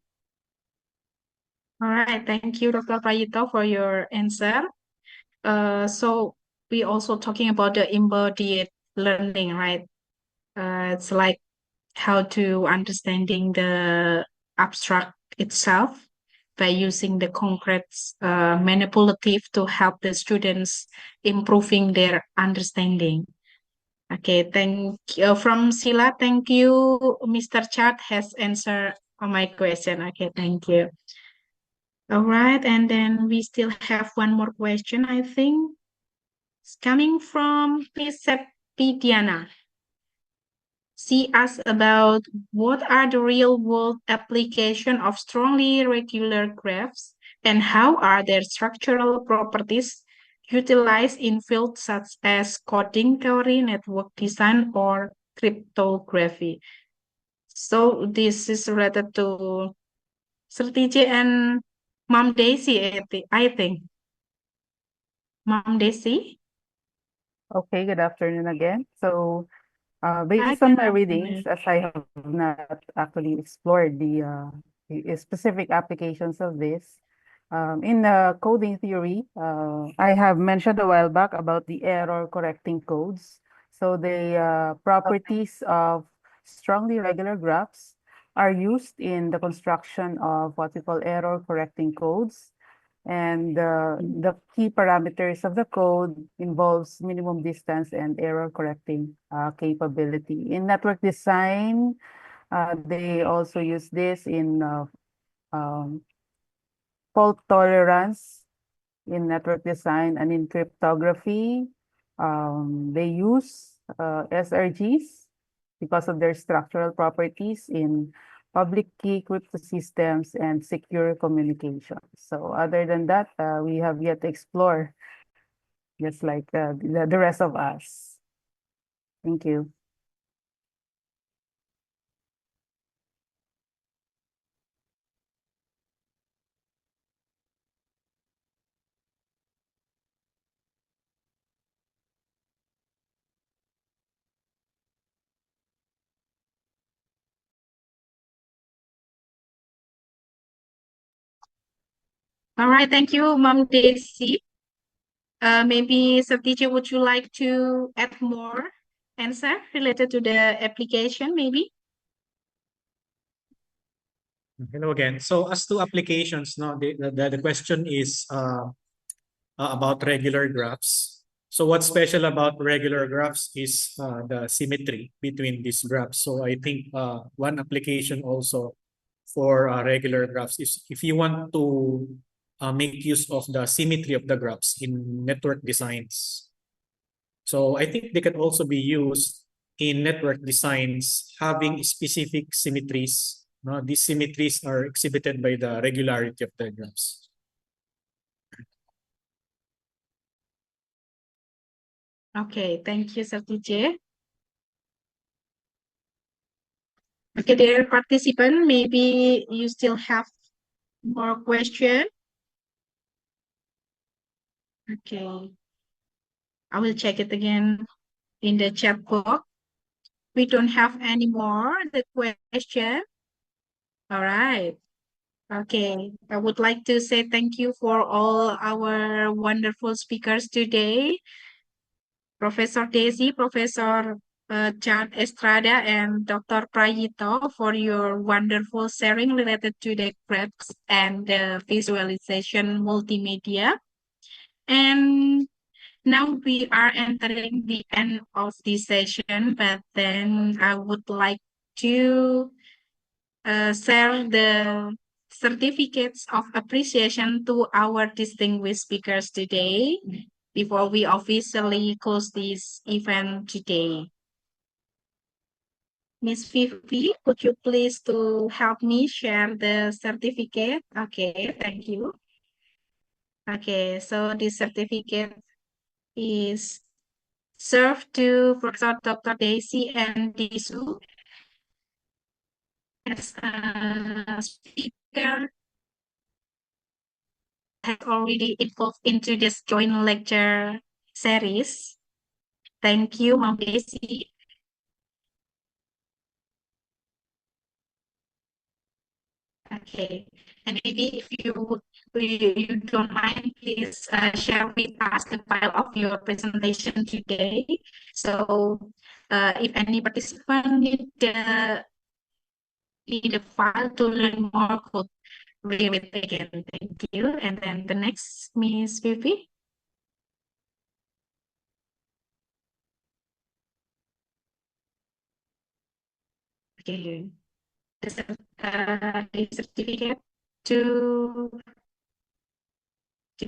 Speaker 1: All right, thank you, Dr. Prayito, for your answer. So we also talking about the embodied learning, right? It's like how to understanding the abstract itself by using the concrete manipulative to help the students improving their understanding. Okay, thank you. From Sila, thank you. Mr. Chat has answered my question. Okay, thank you. All right, and then we still have one more question, I think. It's coming from Miss Septidiana. She asked about what are the real-world application of strongly regular graphs and how are their structural properties utilized in fields such as coding theory, network design, or cryptography. So this is related to Sertije and Mom Daisy, I think. Mom Daisy?
Speaker 3: Okay, good afternoon again. So,
Speaker 1: Hi,
Speaker 3: based on
Speaker 1: good
Speaker 3: my
Speaker 1: afternoon.
Speaker 3: readings, as I have not actually explored the specific applications of this, in coding theory, I have mentioned a while back about the error correcting codes. So the properties of strongly regular graphs are used in the construction of what we call error correcting codes. And the key parameters of the code involves minimum distance and error correcting capability. In network design, they also use this in um, fault tolerance in network design and in cryptography. They use SRGs because of their structural properties in public key crypto systems and secure communication. So other than that, we have yet to explore, just like the rest of us. Thank you.
Speaker 1: All right, thank you, Mom Daisy. Maybe Satiji, would you like to add more answer related to the application, maybe?
Speaker 4: Hello again. So as to applications, no, the question is about regular graphs. So what's special about regular graphs is the symmetry between these graphs. So I think one application also for regular graphs is if you want to make use of the symmetry of the graphs in network designs. So I think they can also be used in network designs having specific symmetries. No? These symmetries are exhibited by the regularity of the graphs.
Speaker 1: Okay, thank you, Satiji. Okay, dear participant, maybe you still have more question. Okay, I will check it again in the chat box. We don't have any more the question. All right. Okay, I would like to say thank you for all our wonderful speakers today. Professor Daisy, Professor Chan Estrada, and Dr. Prayito for your wonderful sharing related to the graphs and the visualization multimedia. And now we are entering the end of this session, but then I would like to share the certificates of appreciation to our distinguished speakers today before we officially close this event today. Miss Vivi, could you please to help me share the certificate? Okay, thank you. Okay, so this certificate is served to Professor Dr. Daisy and Disu as a speaker has already involved into this joint lecture series. Thank you, Mom Daisy. Okay, and maybe if you don't mind, please share with us the file of your presentation today. So if any participant need a file to learn more, could read it again. Thank you. And then the next, Miss Vivi. Okay, the certificate to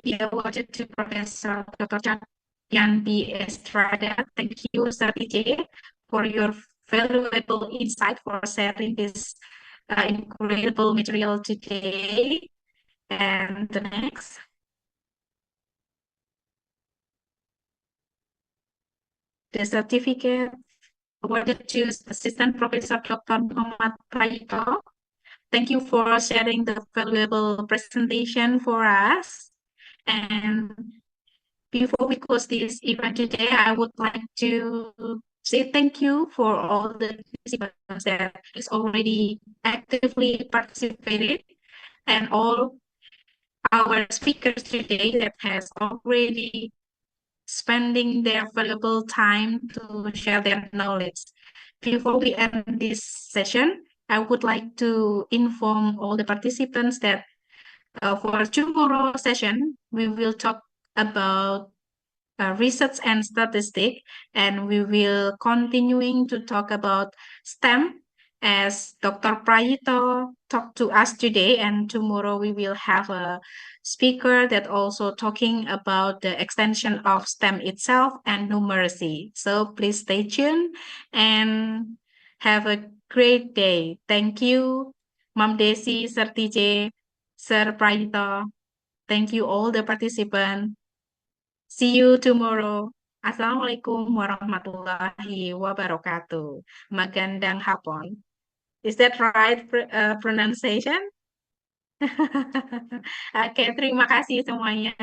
Speaker 1: be awarded to Professor Dr. Yan B. Estrada. Thank you, Sir DJ, for your valuable insight for sharing this incredible material today. And the next. The certificate awarded to Assistant Professor Dr. Muhammad Praito. Thank you for sharing the valuable presentation for us. And before we close this event today, I would like to say thank you for all the participants that is already actively participated and all our speakers today that has already spending their valuable time to share their knowledge. Before we end this session, I would like to inform all the participants that for tomorrow session, we will talk about research and statistics, and we will continuing to talk about STEM as Dr. Prayito talked to us today, and tomorrow we will have a speaker that also talking about the extension of STEM itself and numeracy. So please stay tuned and have a great day. Thank you, Mom Desi, Sir TJ, Sir Prayito. Thank you all the participants. See you tomorrow. Assalamualaikum warahmatullahi wabarakatuh. Magandang hapon. Is that right pronunciation? Oke, terima kasih semuanya.